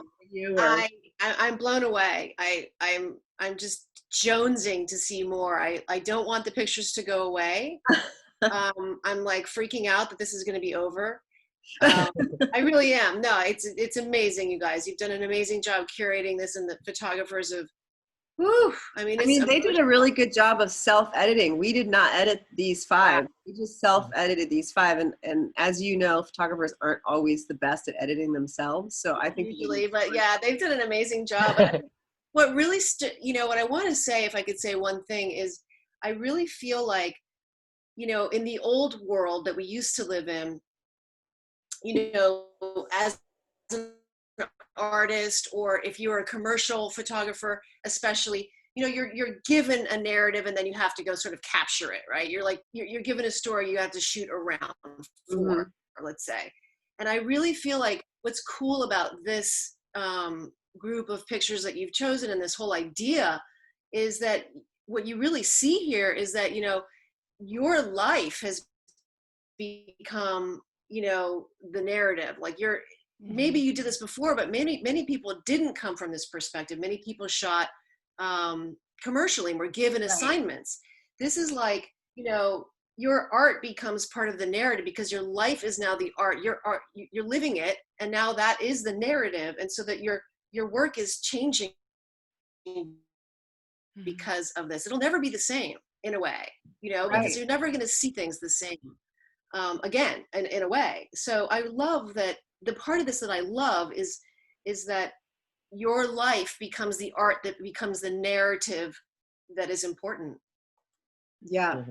G: I'm blown away. I'm just jonesing to see more. I don't want the pictures to go away. I'm like freaking out that this is going to be over. I really am. No, it's amazing, you guys. You've done an amazing job curating this, and the photographers have. Whew, I mean,
B: they did a really good job of self-editing. We did not edit these 5. We just self-edited these 5, and as you know, photographers aren't always the best at editing themselves. So I think
G: usually, but yeah, they've done an amazing job. What really, what I want to say, if I could say one thing, is I really feel like, in the old world that we used to live in, as an artist, or if you're a commercial photographer, especially, you're given a narrative and then you have to go sort of capture it, right? You're given a story you have to shoot around for, or let's say. And I really feel like what's cool about this group of pictures that you've chosen and this whole idea is that what you really see here is that, your life has become, the narrative. Like maybe you did this before, but many people didn't come from this perspective. Many people shot commercially and were given assignments. This is like, your art becomes part of the narrative because your life is now the art. You're living it, and now that is the narrative. And so that your work is changing because of this. It'll never be the same in a way, because you're never going to see things the same again, in a way. So I love that. The part of this that I love is that your life becomes the art that becomes the narrative that is important.
B: Yeah,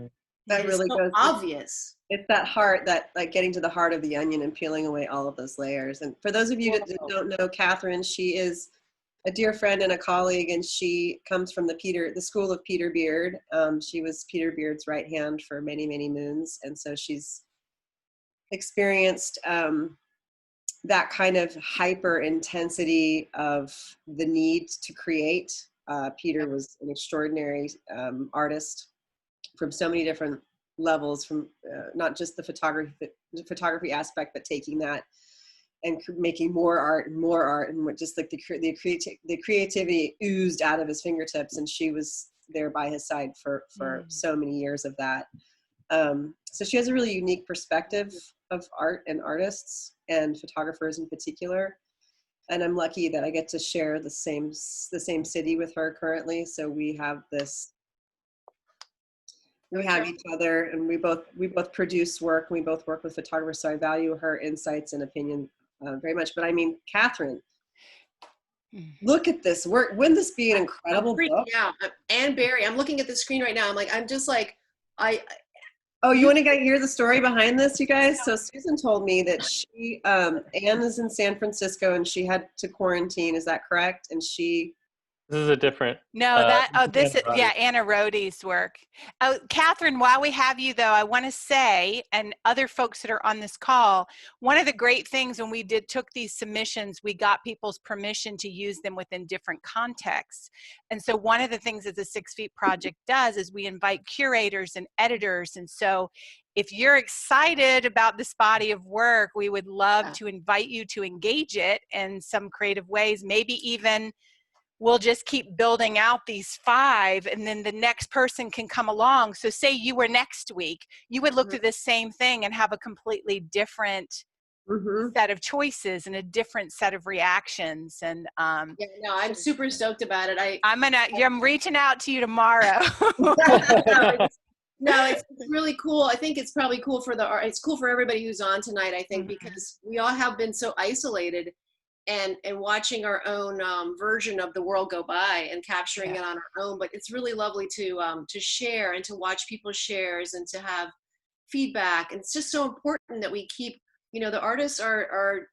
B: that really goes
G: obvious.
B: It's that heart, that like getting to the heart of the onion and peeling away all of those layers. And for those of you that don't know Catherine, she is a dear friend and a colleague, and she comes from the school of Peter Beard. She was Peter Beard's right hand for many, many moons. And so she's experienced that kind of hyper intensity of the need to create. Peter was an extraordinary artist from so many different levels, from not just the photography aspect, but taking that and making more art, and just like the creativity oozed out of his fingertips, and she was there by his side for so many years of that. So she has a really unique perspective of art and artists and photographers in particular. And I'm lucky that I get to share the same city with her currently. So we have each other, and we both produce work. We both work with photographers. So I value her insights and opinion very much. But I mean, Catherine, look at this work. Wouldn't this be an incredible book?
G: Yeah, Anne Barry. I'm looking at the screen right now. I'm just like,
B: Oh, you want to hear the story behind this, you guys? So Susan told me that she, Anne is in San Francisco and she had to quarantine. Is that correct? And
A: This is a different.
D: No, this is, yeah, Anna Rohde's work. Oh, Catherine, while we have you though, I want to say, and other folks that are on this call, one of the great things when we took these submissions, we got people's permission to use them within different contexts. And so one of the things that the 6 Feet Project does is we invite curators and editors. And so if you're excited about this body of work, we would love to invite you to engage it in some creative ways, maybe even we'll just keep building out these 5, and then the next person can come along. So say you were next week, you would look through the same thing and have a completely different set of choices and a different set of reactions. And
G: yeah, no, I'm super stoked about it.
D: I'm reaching out to you tomorrow.
G: No, it's really cool. I think it's probably cool for it's cool for everybody who's on tonight, I think, because we all have been so isolated. And watching our own version of the world go by and capturing it on our own. But it's really lovely to share and to watch people's shares and to have feedback. And it's just so important that we keep, the artists are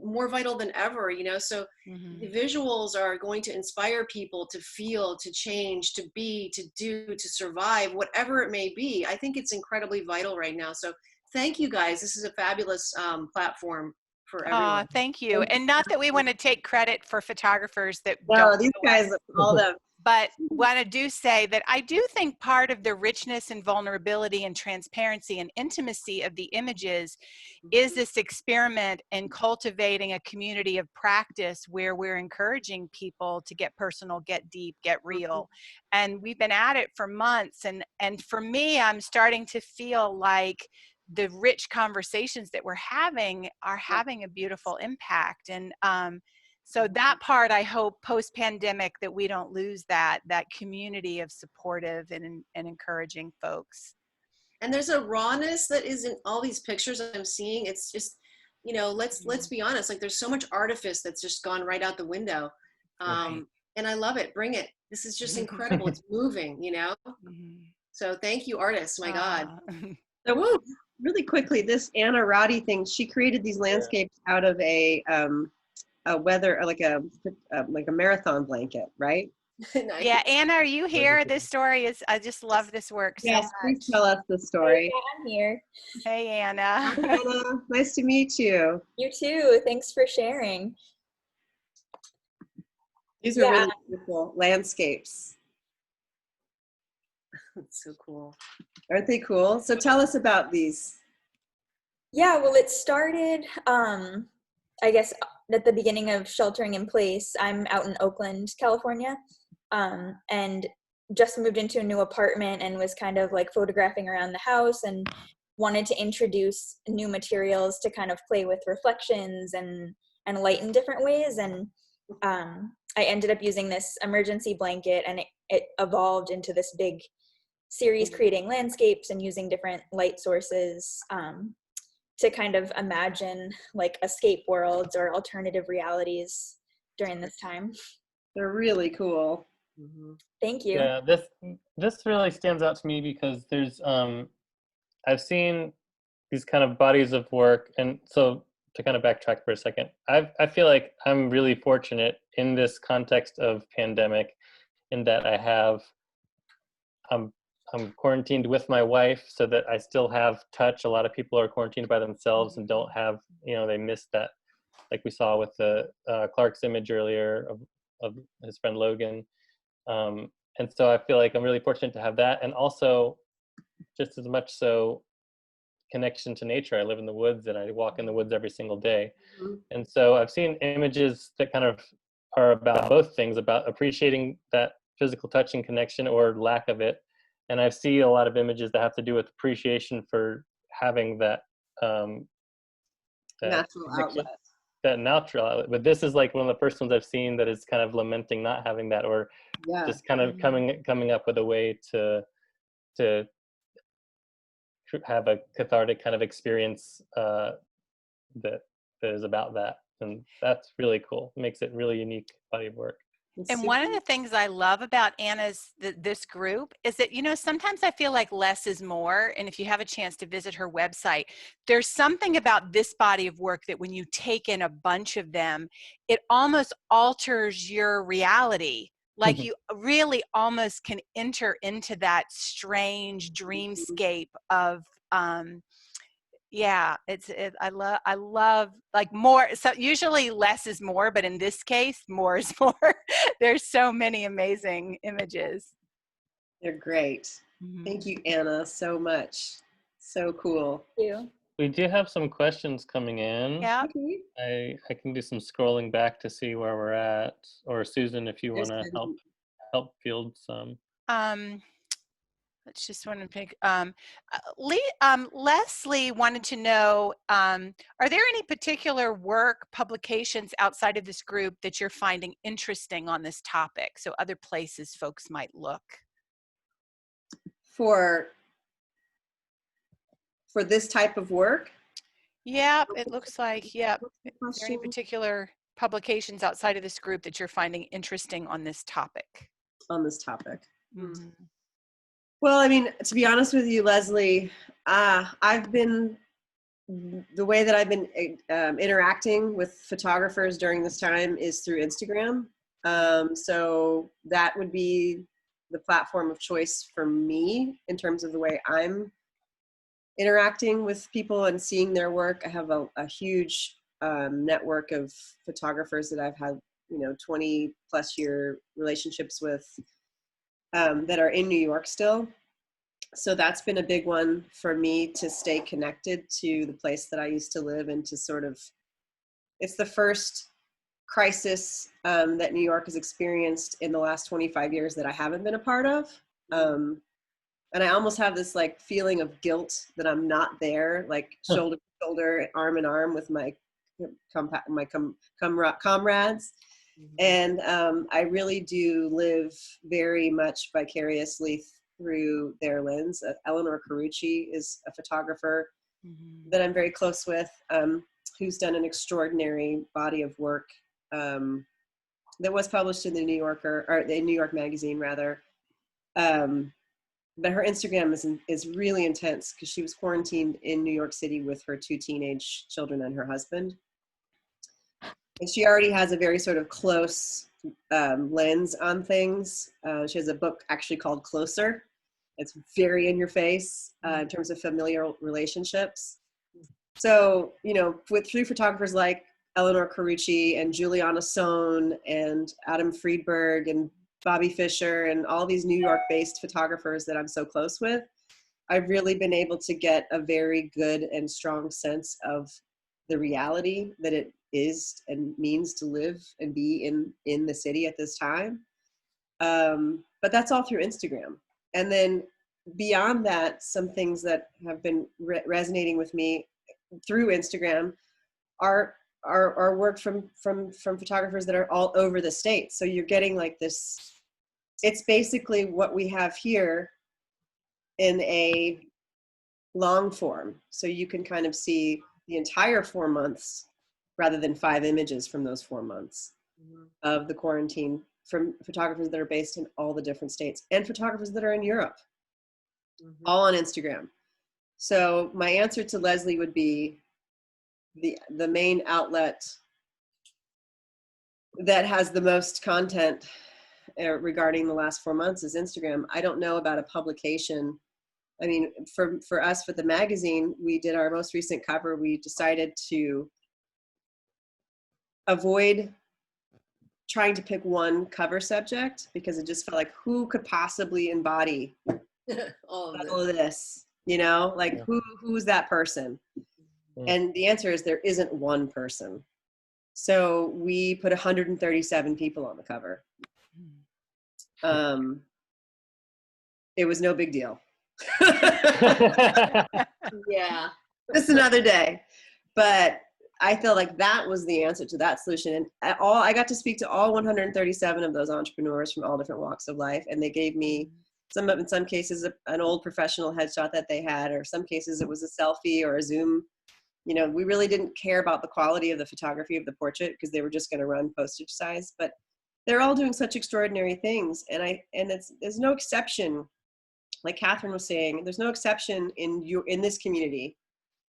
G: more vital than ever, so the visuals are going to inspire people to feel, to change, to be, to do, to survive, whatever it may be. I think it's incredibly vital right now. So thank you guys. This is a fabulous platform.
D: Oh, thank you. And not that we want to take credit for photographers that
B: these guys, all them.
D: But what I do say that I do think part of the richness and vulnerability and transparency and intimacy of the images is this experiment in cultivating a community of practice where we're encouraging people to get personal, get deep, get real. And we've been at it for months. And for me, I'm starting to feel like the rich conversations that we're having are having a beautiful impact. And so that part, I hope post-pandemic that we don't lose that community of supportive and encouraging folks.
G: And there's a rawness that is in all these pictures I'm seeing. It's just, let's be honest, like there's so much artifice that's just gone right out the window. And I love it. Bring it. This is just incredible. It's moving, So thank you, artists. My God.
B: So really quickly, this Anna Rohde thing, she created these landscapes out of a weather, like a marathon blanket, right?
G: Nice.
D: Yeah, Anna, are you here? This story is, I just love this work so much.
B: Please tell us the story.
H: Yeah, I'm here.
D: Hey, Anna.
B: Hi, Anna. Nice to meet you.
H: You too. Thanks for sharing.
B: These are really beautiful landscapes.
G: That's so cool.
B: Aren't they cool? So tell us about these.
H: Yeah, well, it started, I guess, at the beginning of sheltering in place. I'm out in Oakland, California, and just moved into a new apartment and was kind of like photographing around the house and wanted to introduce new materials to kind of play with reflections and light in different ways. And I ended up using this emergency blanket, and it evolved into this big series, creating landscapes and using different light sources to kind of imagine like escape worlds or alternative realities during this time.
B: They're really cool.
H: Thank you.
A: Yeah, this really stands out to me because there's I've seen these kind of bodies of work, and so to kind of backtrack for a second, I feel like I'm really fortunate in this context of pandemic, in that I'm quarantined with my wife, so that I still have touch. A lot of people are quarantined by themselves and don't have, they miss that, like we saw with the Clark's image earlier of his friend Logan. And so I feel like I'm really fortunate to have that, and also just as much so connection to nature. I live in the woods and I walk in the woods every single day.
B: Mhm.
A: And so I've seen images that kind of are about both things, about appreciating that physical touch and connection or lack of it. And I see a lot of images that have to do with appreciation for having that, that
B: Natural
A: connection,
B: outlet.
A: that natural outlet. But this is like one of the first ones I've seen that is kind of lamenting not having that, or
B: Yeah.
A: just kind of coming up with a way to have a cathartic kind of experience that is about that. And that's really cool. It makes it really unique body of work.
B: It's
D: And
B: super-
D: one of the things I love about Anna's, this group, is that, sometimes I feel like less is more. And if you have a chance to visit her website, there's something about this body of work that when you take in a bunch of them, it almost alters your reality. Like you really almost can enter into that strange dreamscape of, yeah, I love like more. So usually less is more, but in this case, more is more. There's so many amazing images.
B: They're great. Thank you, Anna, so much. So cool.
H: Thank you.
A: We do have some questions coming in.
D: Yeah.
B: Okay.
A: I can do some scrolling back to see where we're at, or Susan, if you want to help field some.
D: Let's just want to pick. Leslie wanted to know: are there any particular work publications outside of this group that you're finding interesting on this topic? So other places folks might look.
B: For this type of work?
D: Yeah, it looks like, yeah.
B: What's the
D: Are there any
B: question?
D: particular publications outside of this group that you're finding interesting on this topic?
B: On this topic.
D: Mhm.
B: Well, I mean, to be honest with you, Leslie, the way that I've been interacting with photographers during this time is through Instagram. So that would be the platform of choice for me in terms of the way I'm interacting with people and seeing their work. I have a huge network of photographers that I've had, 20 plus year relationships with that are in New York still. So that's been a big one for me, to stay connected to the place that I used to live, and to sort of, it's the first crisis that New York has experienced in the last 25 years that I haven't been a part of. And I almost have this like feeling of guilt that I'm not there, like shoulder to shoulder, arm in arm with my comrades. And I really do live very much vicariously through their lens. Eleanor Carucci is a photographer that I'm very close with, who's done an extraordinary body of work that was published in the New Yorker, or the New York Magazine rather. But her Instagram is really intense, because she was quarantined in New York City with her 2 teenage children and her husband. And she already has a very sort of close lens on things. She has a book actually called Closer. It's very in your face in terms of familial relationships. So, through photographers like Eleanor Carucci and Juliana Sohn and Adam Friedberg and Bobby Fischer and all these New York-based photographers that I'm so close with, I've really been able to get a very good and strong sense of the reality that it is and means to live and be in the city at this time. But that's all through Instagram. And then beyond that, some things that have been resonating with me through Instagram are work from photographers that are all over the States. So you're getting like this, it's basically what we have here in a long form. So you can kind of see the entire 4 months rather than 5 images from those 4 months of the quarantine, from photographers that are based in all the different states and photographers that are in Europe, all on Instagram. So my answer to Leslie would be, the main outlet that has the most content regarding the last 4 months is Instagram. I don't know about a publication. I mean, for us, for the magazine, we did our most recent cover. We decided to avoid trying to pick one cover subject because it just felt like who could possibly embody all of this, you know, like who's that person? And the answer is there isn't one person. So we put 137 people on the cover. It was no big deal.
G: Yeah.
B: Just another day. But I feel like that was the answer to that solution. And I got to speak to all 137 of those entrepreneurs from all different walks of life. And they gave me in some cases, an old professional headshot that they had, or some cases it was a selfie or a Zoom. You know, we really didn't care about the quality of the photography of the portrait because they were just going to run postage size, but they're all doing such extraordinary things. And there's no exception. Like Catherine was saying, there's no exception in this community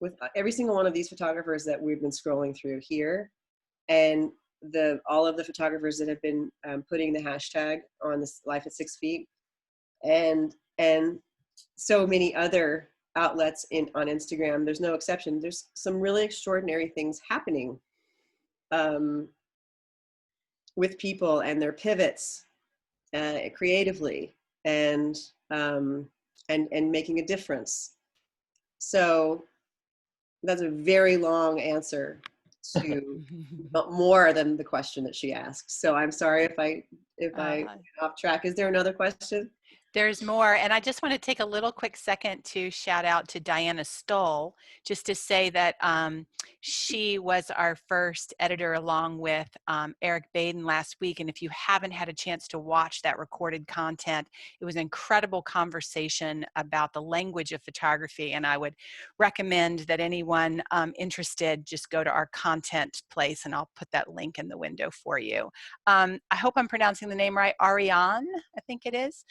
B: with every single one of these photographers that we've been scrolling through here, and all of the photographers that have been putting the hashtag on this Life at 6 Feet, and so many other outlets on Instagram. There's no exception. There's some really extraordinary things happening with people and their pivots creatively and making a difference. So that's a very long answer to more than the question that she asked. So I'm sorry if I went off track. Is there another question?
D: There's more. And I just want to take a little quick second to shout out to Diana Stoll, just to say that she was our first editor along with Eric Baden last week. And if you haven't had a chance to watch that recorded content, it was an incredible conversation about the language of photography. And I would recommend that anyone interested just go to our content place, and I'll put that link in the window for you. I hope I'm pronouncing the name right. Ariane, I think it is.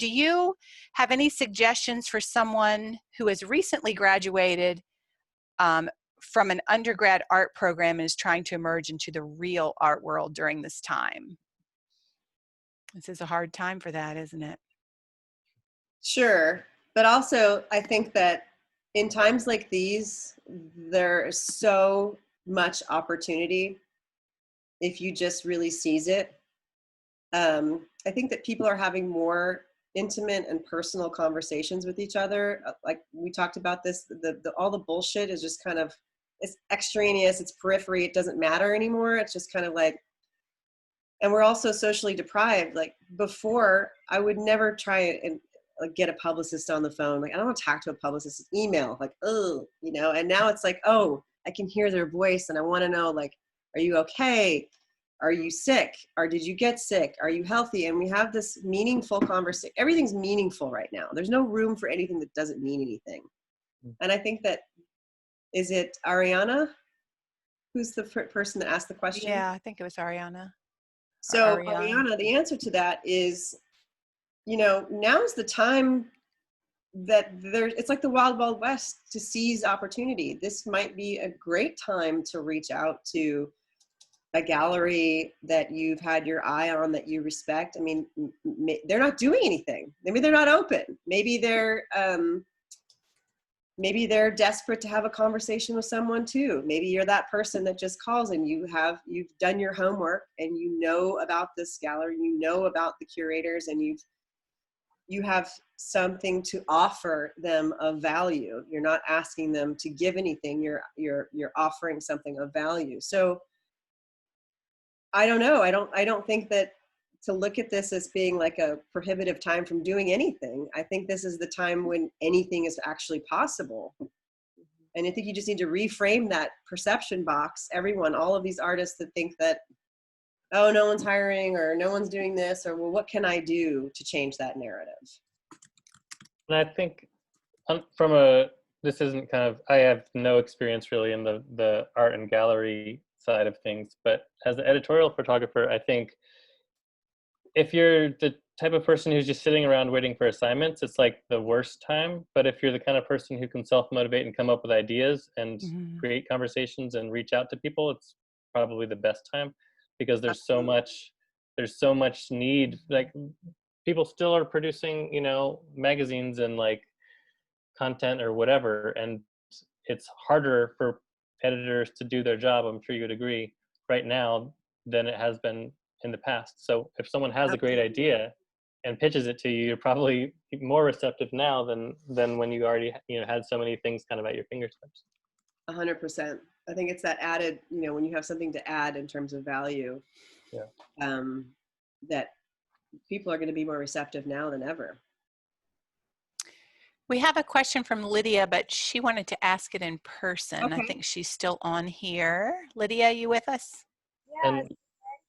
D: Do you have any suggestions for someone who has recently graduated from an undergrad art program and is trying to emerge into the real art world during this time? This is a hard time for that, isn't it?
B: Sure. But also, I think that in times like these, there is so much opportunity if you just really seize it. I think that people are having more intimate and personal conversations with each other. Like we talked about this, all the bullshit is just kind of, it's extraneous, it's periphery, it doesn't matter anymore. It's just kind of like, and we're also socially deprived. Like before, I would never try and like get a publicist on the phone. Like I don't want to talk to a publicist, email, like, oh, you know, and now it's like, oh, I can hear their voice and I want to know, like, are you okay? Are you sick? Or did you get sick? Are you healthy? And we have this meaningful conversation. Everything's meaningful right now. There's no room for anything that doesn't mean anything. And I think that, is it Ariana? Who's the person that asked the question?
D: Yeah, I think it was Ariana.
B: So Ariana, the answer to that is, you know, now's the time that it's like the wild, wild west to seize opportunity. This might be a great time to reach out to a gallery that you've had your eye on, that you respect. I mean, they're not doing anything. Maybe they're not open. Maybe they're desperate to have a conversation with someone too. Maybe you're that person that just calls and you've done your homework and you know about this gallery, you know about the curators, and you have something to offer them of value. You're not asking them to give anything. You're offering something of value. So I don't know. I don't think that to look at this as being like a prohibitive time from doing anything. I think this is the time when anything is actually possible. And I think you just need to reframe that perception box. Everyone, all of these artists that think that, oh, no one's hiring or no one's doing this, or well, what can I do to change that narrative?
A: And I think this isn't kind of, I have no experience really in the art and gallery side of things, but as an editorial photographer, I think if you're type of person who's just sitting around waiting for assignments, it's like the worst time. But if you're the kind of person who can self-motivate and come up with ideas and create conversations and reach out to people, it's probably the best time, because there's so much need. Like, people still are producing, you know, magazines and like content or whatever, and it's harder for editors to do their job, I'm sure you would agree, right now than it has been in the past. So if someone has a great idea and pitches it to you, you're probably more receptive now than when you already, you know, had so many things kind of at your fingertips.
B: 100%. I think it's that added, you know, when you have something to add in terms of value, that people are going to be more receptive now than ever.
D: We have a question from Lydia, but she wanted to ask it in person.
B: Okay.
D: I think she's still on here. Lydia, you with us?
A: And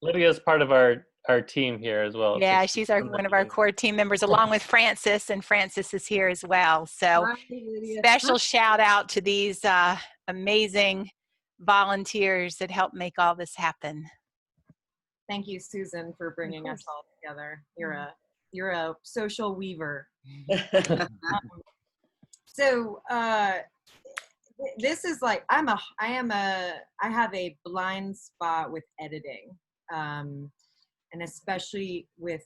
A: Lydia's part of our team here as well.
D: Yeah, she's one of our core team members, along with Francis, and Francis is here as well. So special shout out to these amazing volunteers that help make all this happen.
I: Thank you, Susan, for bringing us all together. You're a social weaver. So this is like, I have a blind spot with editing, and especially with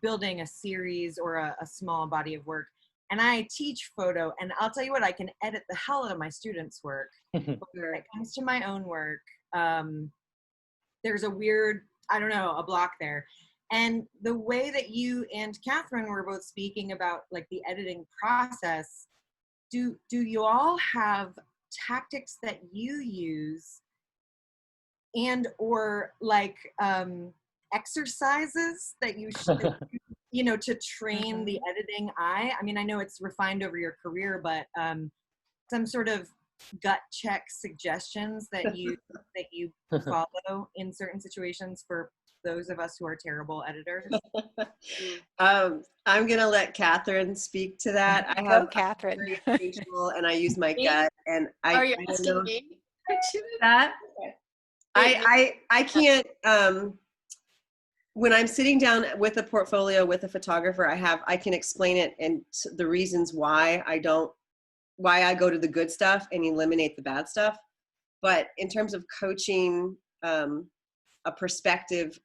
I: building a series or a small body of work. And I teach photo, and I'll tell you what, I can edit the hell out of my students' work. But when it comes to my own work, there's a weird, I don't know, a block there. And the way that you and Catherine were both speaking about like the editing process, do you all have tactics that you use and or like exercises that you should, you know, to train the editing eye? I mean, I know it's refined over your career, but some sort of gut check suggestions that you follow in certain situations for those of us who are terrible editors?
B: I'm gonna let Catherine speak to that. I have Catherine, and I use my gut, and
G: Are you asking me?
B: That I can't. When I'm sitting down with a portfolio with a photographer, I can explain it and the reasons why I go to the good stuff and eliminate the bad stuff. But in terms of coaching, a perspective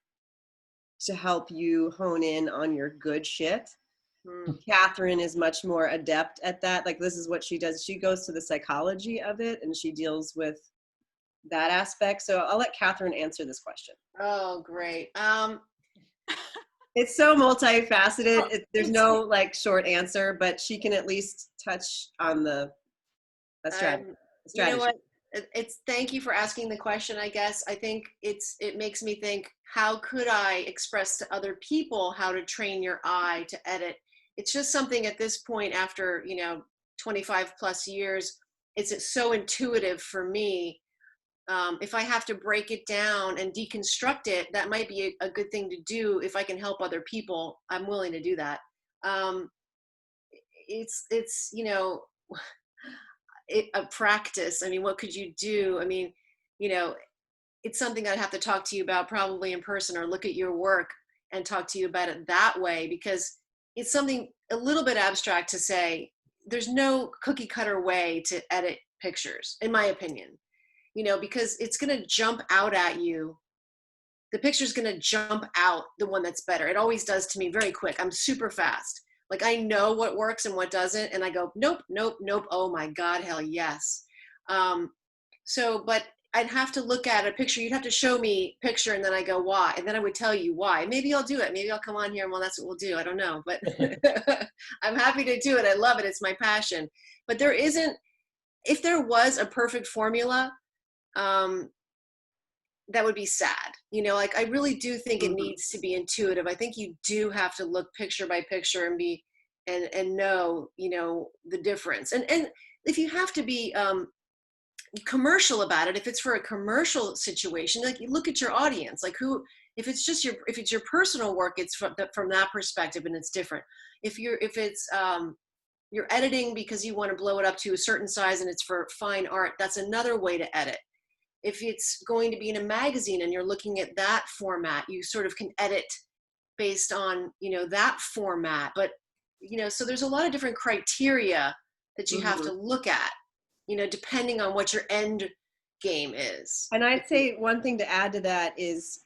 B: to help you hone in on your good shit, Catherine is much more adept at that. Like, this is what she does. She goes to the psychology of it and she deals with that aspect. So I'll let Catherine answer this question.
G: Oh, great.
B: It's so multifaceted. There's no like short answer, but she can at least touch on the strategy.
G: You know what? Thank you for asking the question. I guess I think it makes me think, how could I express to other people how to train your eye to edit? It's just something at this point, after 25 plus years, it's so intuitive for me. If I have to break it down and deconstruct it, that might be a good thing to do. If I can help other people, I'm willing to do that. It's a practice. I mean, what could you do? I mean, it's something I'd have to talk to you about probably in person, or look at your work and talk to you about it that way, because it's something a little bit abstract to say. There's no cookie cutter way to edit pictures, in my opinion, because it's going to jump out at you. The picture's going to jump out the one that's better. It always does to me very quick. I'm super fast. Like, I know what works and what doesn't. And I go, nope, nope, nope. Oh my God, hell yes. But I'd have to look at a picture. You'd have to show me a picture, and then I go, why? And then I would tell you why. Maybe I'll do it. Maybe I'll come on here and, well, that's what we'll do. I don't know, but I'm happy to do it. I love it. It's my passion. But if there was a perfect formula, that would be sad. Like, I really do think it needs to be intuitive. I think you do have to look picture by picture and know, the difference. And if you have to be commercial about it, if it's for a commercial situation, like, you look at your audience, like if it's your personal work, it's from that perspective, and it's different. If it's you're editing because you want to blow it up to a certain size and it's for fine art, that's another way to edit. If it's going to be in a magazine and you're looking at that format, you sort of can edit based on, that format. But, so there's a lot of different criteria that you have to look at, depending on what your end game is.
B: And I'd say one thing to add to that is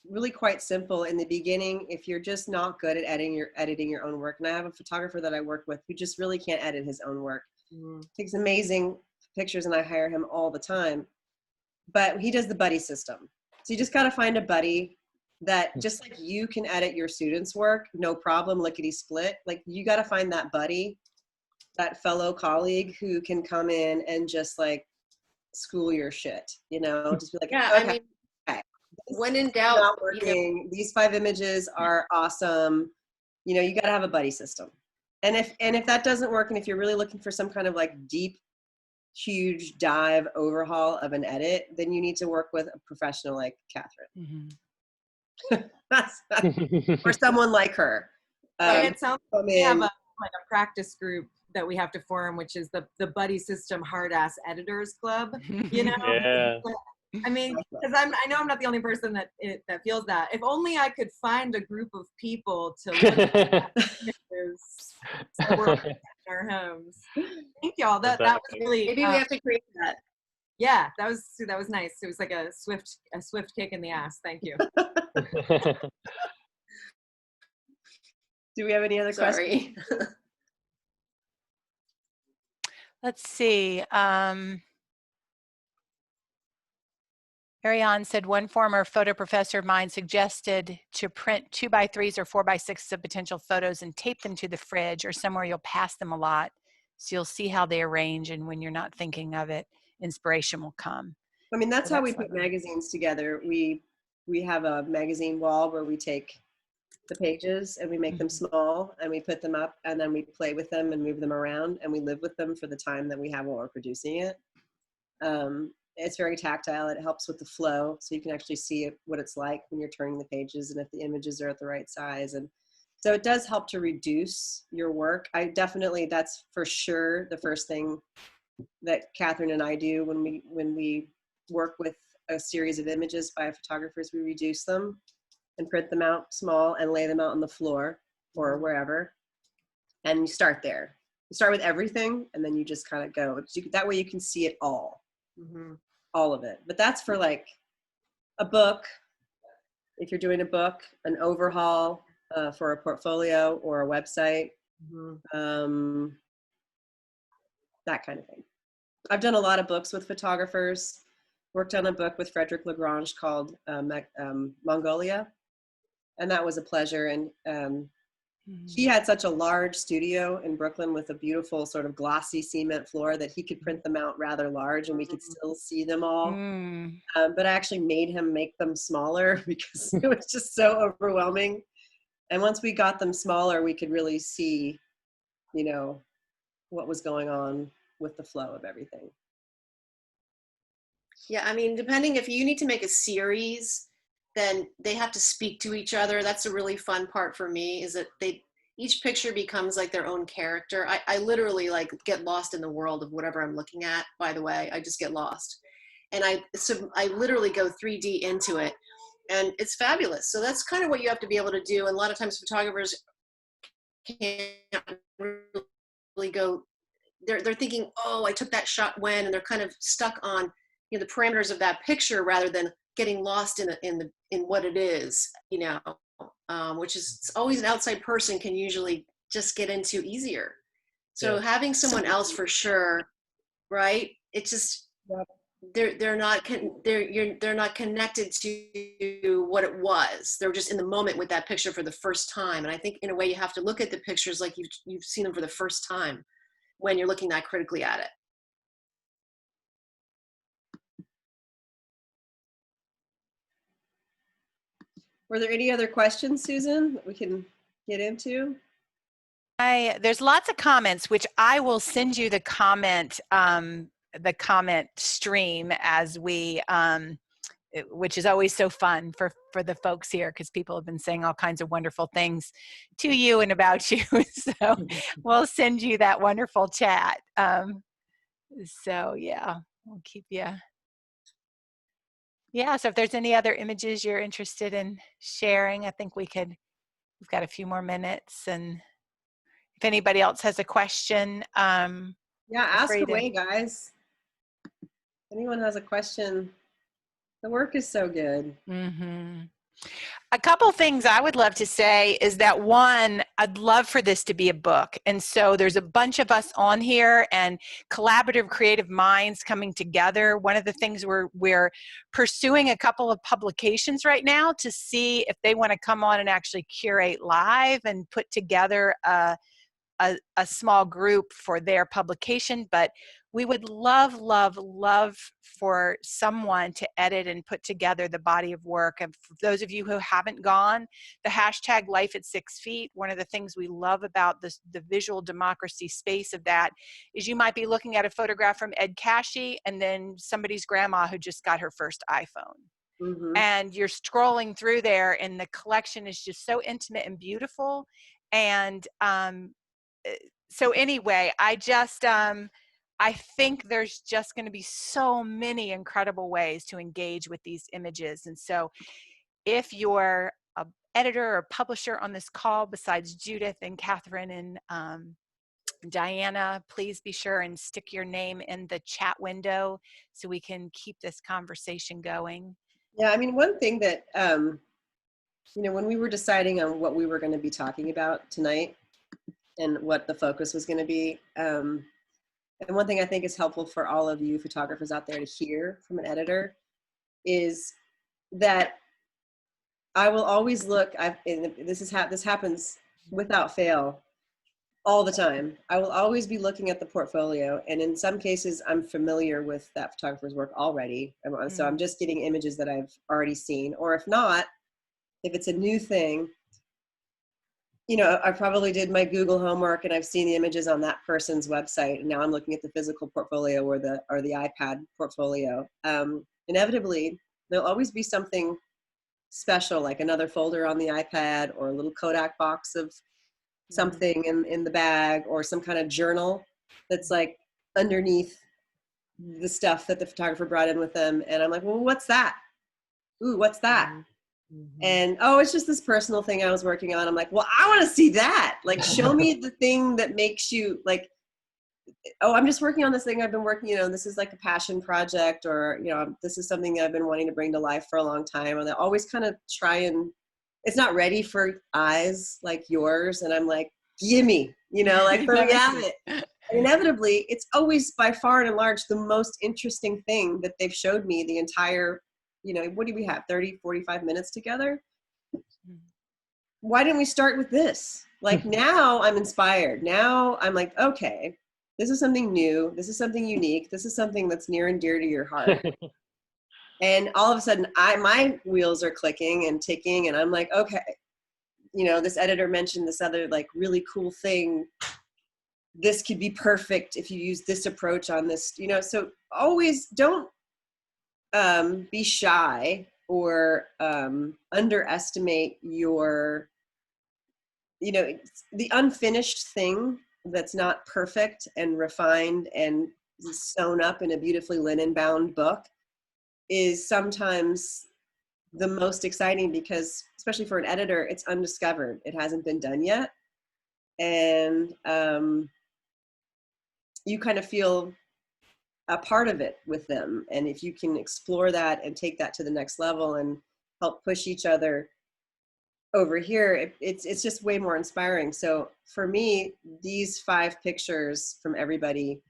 B: really quite simple in the beginning. If you're just not good at editing your own work, and I have a photographer that I work with who just really can't edit his own work. Takes amazing pictures, and I hire him all the time. But he does the buddy system. So you just got to find a buddy that, just like you can edit your students' work, no problem, lickety split. Like, you got to find that buddy, that fellow colleague who can come in and just like school your shit, just be like,
G: yeah,
B: okay,
G: I mean,
B: okay,
G: when in doubt,
B: not working. These 5 images are awesome. You got to have a buddy system. And if that doesn't work, and if you're really looking for some kind of like deep, huge dive overhaul of an edit, then you need to work with a professional like Catherine. Or someone like her.
I: It sounds like we have a practice group that we have to form, which is the buddy system hard ass editors club.
A: Yeah.
I: I mean, because I know I'm not the only person that feels that. If only I could find a group of people to look at images so we're in our homes. Thank y'all. That was really.
G: Maybe we have to create that.
I: Yeah, that was nice. It was like a swift kick in the ass. Thank you.
B: Do we have any other questions?
D: Let's see. Ariane said one former photo professor of mine suggested to print 2x3s or 4x6s of potential photos and tape them to the fridge or somewhere you'll pass them a lot. So you'll see how they arrange, and when you're not thinking of it, inspiration will come.
B: I mean, that's how we put magazines together. We have a magazine wall where we take the pages and we make them small and we put them up, and then we play with them and move them around, and we live with them for the time that we have while we're producing it. It's very tactile. It helps with the flow, so you can actually see what it's like when you're turning the pages and if the images are at the right size. And so it does help to reduce your work. That's for sure the first thing that Catherine and I do when we work with a series of images by photographers. We reduce them and print them out small and lay them out on the floor or wherever. And you start there. You start with everything, and then you just kind of go. That way you can see it all. All of it. But that's for like a book, if you're doing a book, an overhaul for a portfolio or a website, that kind of thing. I've done a lot of books with photographers. Worked on a book with Frederick Lagrange called Mongolia, and that was a pleasure. And he had such a large studio in Brooklyn with a beautiful sort of glossy cement floor that he could print them out rather large and we could still see them all. But I actually made him make them smaller because it was just so overwhelming. And once we got them smaller, we could really see, what was going on with the flow of everything.
G: Yeah, I mean, depending if you need to make a series, then they have to speak to each other. That's a really fun part for me, is that each picture becomes like their own character. I literally like get lost in the world of whatever I'm looking at, by the way. I just get lost. And I literally go 3D into it, and it's fabulous. So that's kind of what you have to be able to do. And a lot of times photographers can't really go, they're thinking, oh, I took that shot when, and they're kind of stuck on the parameters of that picture rather than getting lost in what it is, which is always an outside person can usually just get into easier. So having someone else for sure, right? It's just they're not connected to what it was. They're just in the moment with that picture for the first time. And I think in a way you have to look at the pictures like you've seen them for the first time when you're looking that critically at it.
B: Were there any other questions, Susan, that we can get into?
D: There's lots of comments, which I will send you the comment stream as we, which is always so fun for the folks here, because people have been saying all kinds of wonderful things to you and about you. So we'll send you that wonderful chat. So yeah, we'll keep you. Yeah, so if there's any other images you're interested in sharing, I think we've got a few more minutes. And if anybody else has a question,
B: Yeah, ask
D: free to-
B: away, guys. If anyone has a question, the work is so good.
D: A couple things I would love to say is that, one, I'd love for this to be a book. And so there's a bunch of us on here and collaborative creative minds coming together. One of the things we're pursuing a couple of publications right now to see if they want to come on and actually curate live and put together a small group for their publication. But we would love for someone to edit and put together the body of work. And for those of you who haven't gone, the hashtag Life at 6 Feet, one of the things we love about the visual democracy space of that is you might be looking at a photograph from Ed Cashy and then somebody's grandma who just got her first iPhone. And you're scrolling through there and the collection is just so intimate and beautiful. And so anyway, I think there's just going to be so many incredible ways to engage with these images. And so if you're an editor or publisher on this call, besides Judith and Catherine and Diana, please be sure and stick your name in the chat window so we can keep this conversation going.
B: Yeah, I mean, one thing that, when we were deciding on what we were going to be talking about tonight and what the focus was going to be, and one thing I think is helpful for all of you photographers out there to hear from an editor is that I will always look, this happens without fail all the time. I will always be looking at the portfolio, and in some cases I'm familiar with that photographer's work already. So I'm just getting images that I've already seen, or if not, if it's a new thing, I probably did my Google homework and I've seen the images on that person's website, and now I'm looking at the physical portfolio or the iPad portfolio. Inevitably, there'll always be something special, like another folder on the iPad or a little Kodak box of something in the bag, or some kind of journal that's like underneath the stuff that the photographer brought in with them. And I'm like, well, what's that? Ooh, what's that? And it's just this personal thing I was working on. I'm like, well, I want to see that. Like, show me the thing that makes you like, I'm just working on this thing I've been working, this is like a passion project, or, this is something that I've been wanting to bring to life for a long time. And I always kind of try, and it's not ready for eyes like yours. And I'm like, gimme, like, let me have it. And inevitably, it's always by far and large the most interesting thing that they've showed me the entire, what do we have, 30, 45 minutes together? Why didn't we start with this? Like, now I'm inspired. Now I'm like, okay, this is something new. This is something unique. This is something that's near and dear to your heart. And all of a sudden my wheels are clicking and ticking, and I'm like, okay, this editor mentioned this other like really cool thing. This could be perfect if you use this approach on this, so always don't be shy or underestimate your, the unfinished thing that's not perfect and refined and sewn up in a beautifully linen bound book is sometimes the most exciting, because especially for an editor, it's undiscovered. It hasn't been done yet. And you kind of feel a part of it with them. And if you can explore that and take that to the next level and help push each other over here, it's just way more inspiring. So for me, these 5 pictures from everybody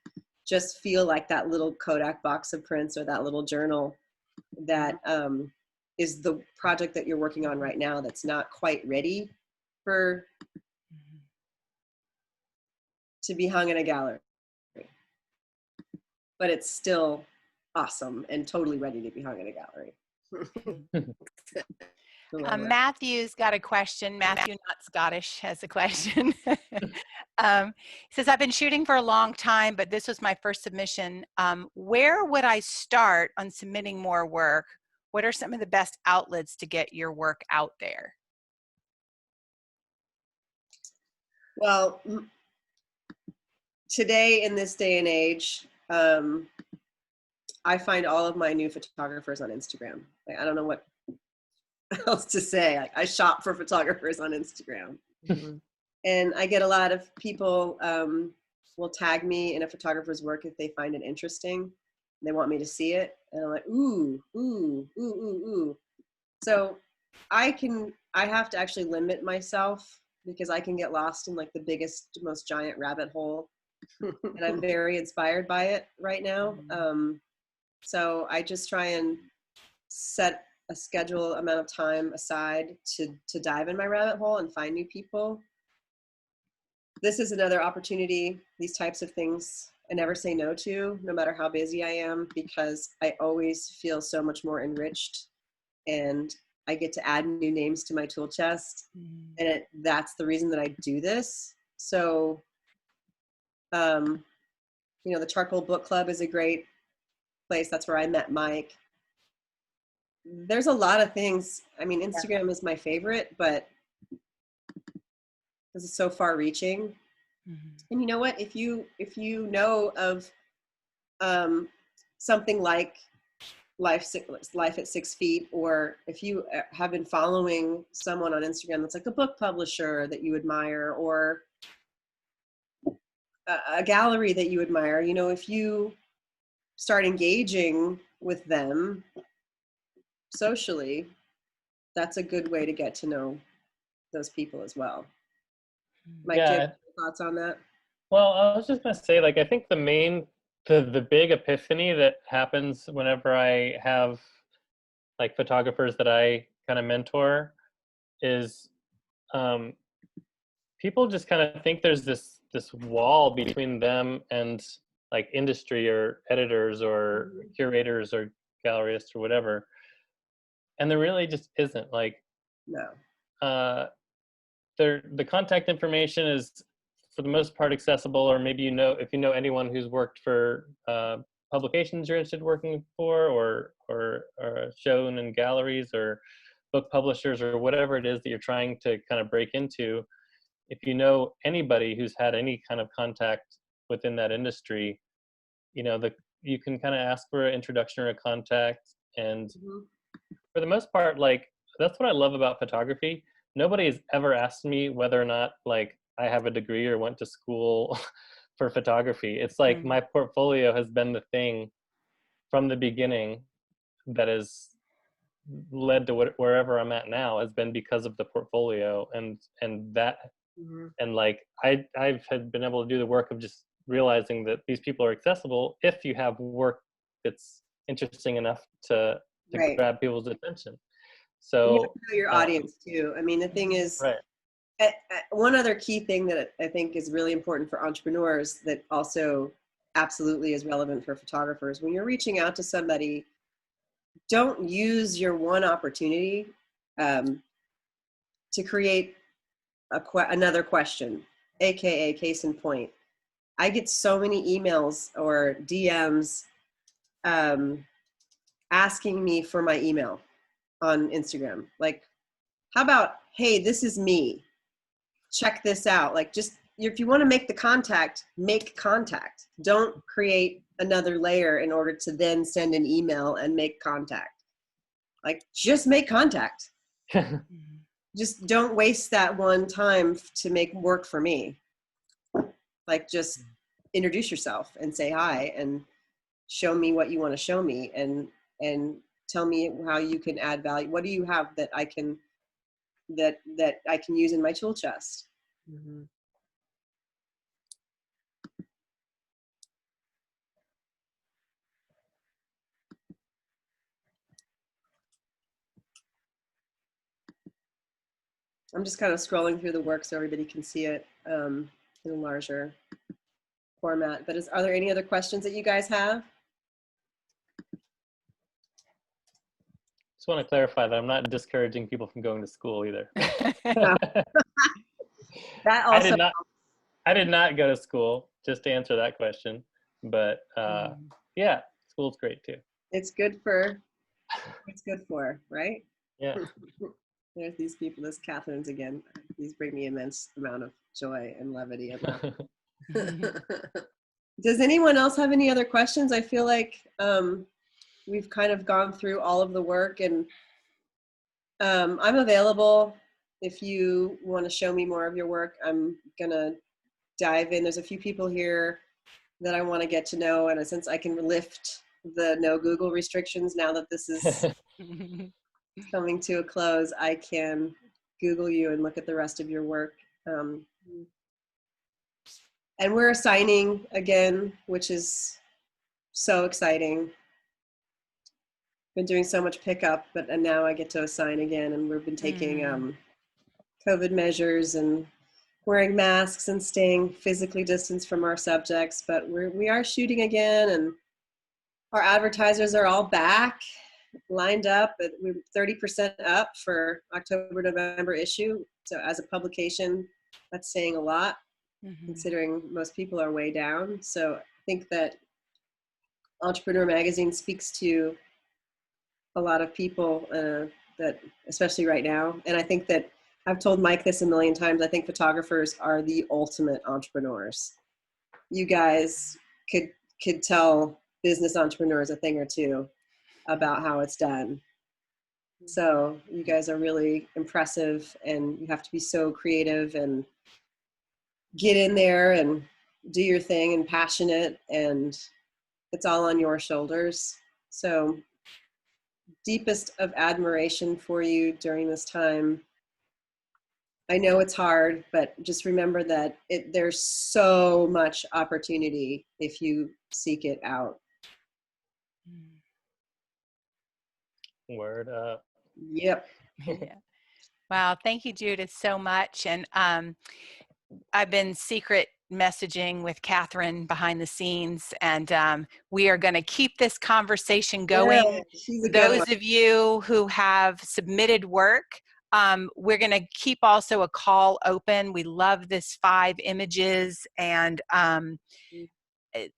B: just feel like that little Kodak box of prints, or that little journal that is the project that you're working on right now that's not quite ready to be hung in a gallery. But it's still awesome and totally ready to be hung in a gallery.
D: Matthew's got a question. Matthew, not Scottish, has a question. He says, I've been shooting for a long time, but this was my first submission. Where would I start on submitting more work? What are some of the best outlets to get your work out there?
B: Well, today, in this day and age, I find all of my new photographers on Instagram. Like, I don't know what else to say. Like, I shop for photographers on Instagram. And I get a lot of people will tag me in a photographer's work if they find it interesting. They want me to see it. And I'm like, ooh, ooh, ooh, ooh, ooh. So I have to actually limit myself because I can get lost in like the biggest, most giant rabbit hole. And I'm very inspired by it right now. So I just try and set a schedule amount of time aside to dive in my rabbit hole and find new people. This is another opportunity, these types of things I never say no to, no matter how busy I am, because I always feel so much more enriched and I get to add new names to my tool chest. And that's the reason that I do this. So, you know, the Charcoal Book Club is a great place. That's where I met Mike. There's a lot of things. I mean, Instagram is my favorite, but because it's so far reaching. And you know what, if you know of something like Life at 6 Feet, or if you have been following someone on Instagram that's like a book publisher that you admire, or a gallery that you admire, you know, if you start engaging with them socially, that's a good way to get to know those people as well. Mike, do you have thoughts on that?
A: Well, I was just gonna say, like, I think the big epiphany that happens whenever I have like photographers that I kind of mentor is people just kind of think there's this wall between them and like industry or editors or curators or gallerists or whatever, and there really just isn't. Like,
B: no.
A: The contact information is for the most part accessible, or maybe if you know anyone who's worked for publications you're interested in working for, or shown in galleries or book publishers or whatever it is that you're trying to kind of break into. If you know anybody who's had any kind of contact within that industry, you know, you can kind of ask for an introduction or a contact. And for the most part, like, that's what I love about photography. Nobody has ever asked me whether or not like I have a degree or went to school for photography. It's like my portfolio has been the thing from the beginning that has led to wherever I'm at now, has been because of the portfolio and that and like I've had been able to do the work of just realizing that these people are accessible if you have work that's interesting enough to grab people's attention. So
B: you know your audience too. I mean, the thing is, one other key thing that I think is really important for entrepreneurs that also absolutely is relevant for photographers. When you're reaching out to somebody, don't use your one opportunity to create another question, aka case in point. I get so many emails or DMs asking me for my email on Instagram. Like, how about, hey, this is me. Check this out. Like, just if you want to make the contact, make contact. Don't create another layer in order to then send an email and make contact. Like, just make contact. Just don't waste that one time to make work for me. Like, just introduce yourself and say hi and show me what you want to show me, and tell me how you can add value. What do you have that I can use in my tool chest? I'm just kind of scrolling through the work so everybody can see it in a larger format. But are there any other questions that you guys have?
A: Just want to clarify that I'm not discouraging people from going to school either.
B: That also,
A: I did not go to school, just to answer that question. But yeah, school's great too.
B: It's good for, right?
A: Yeah.
B: There's these people, this Catherine's again. These bring me immense amount of joy and levity. Does anyone else have any other questions? I feel like we've kind of gone through all of the work, and I'm available if you want to show me more of your work. I'm gonna dive in. There's a few people here that I want to get to know, and since I can lift the no Google restrictions now that this is coming to a close, I can Google you and look at the rest of your work. And we're assigning again, which is so exciting. Been doing so much pickup, and now I get to assign again, and we've been taking COVID measures and wearing masks and staying physically distanced from our subjects, but we are shooting again, and our advertisers are all back, lined up. We're 30% up for October, November issue. So as a publication, that's saying a lot, considering most people are way down. So I think that Entrepreneur Magazine speaks to a lot of people that, especially right now. And I think that I've told Mike this a million times. I think photographers are the ultimate entrepreneurs. You guys could tell business entrepreneurs a thing or two about how it's done. So you guys are really impressive, and you have to be so creative and get in there and do your thing and passionate, and it's all on your shoulders. So deepest of admiration for you during this time. I know it's hard, but just remember that there's so much opportunity if you seek it out.
A: Word up.
B: Yep.
D: Yeah. Wow. Thank you, Judith, so much. And I've been secret messaging with Catherine behind the scenes, and we are going to keep this conversation going.
B: She's a good
D: Those
B: one.
D: of you who have submitted work, we're going to keep also a call open. We love this 5 images, and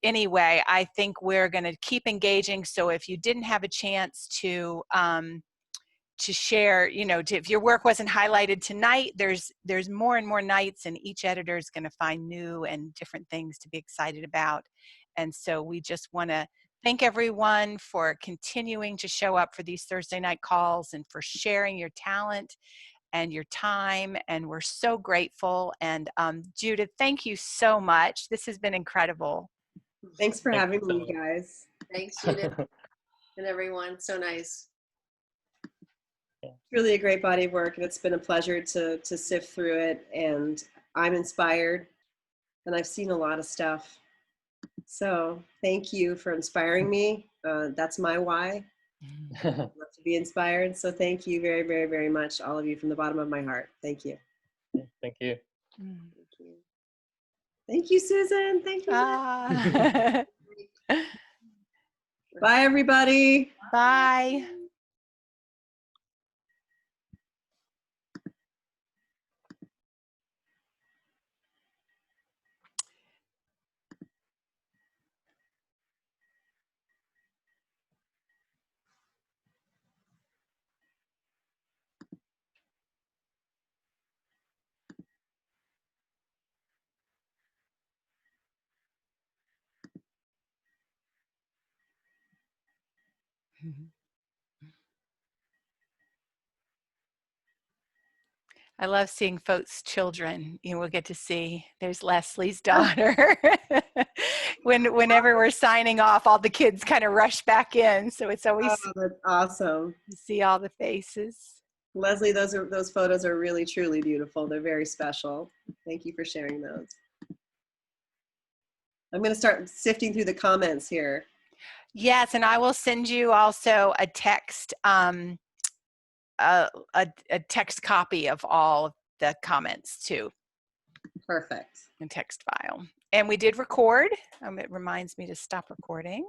D: anyway, I think we're going to keep engaging. So if you didn't have a chance to share, if your work wasn't highlighted tonight, there's more and more nights, and each editor is going to find new and different things to be excited about. And so we just want to thank everyone for continuing to show up for these Thursday night calls and for sharing your talent and your time. And we're so grateful. And Judith, thank you so much. This has been incredible.
B: Thanks for having me, you guys.
G: Thanks, Judith, and everyone. So nice.
B: Really a great body of work, and it's been a pleasure to sift through it, and I'm inspired, and I've seen a lot of stuff. So thank you for inspiring me. That's my why. I love to be inspired. So thank you very, very, very much, all of you, from the bottom of my heart. Thank you.
A: Thank you.
B: Thank you. Thank you, Susan. Thank you. Bye, everybody.
D: Bye. I love seeing folks' children. We'll get to see. There's Leslie's daughter. Whenever we're signing off, all the kids kind of rush back in. So it's always
B: that's awesome
D: to see all the faces.
B: Leslie, those photos are really, truly beautiful. They're very special. Thank you for sharing those. I'm going to start sifting through the comments here.
D: Yes, and I will send you also a text, a text copy of all the comments too.
B: Perfect.
D: A text file. And we did record. It reminds me to stop recording.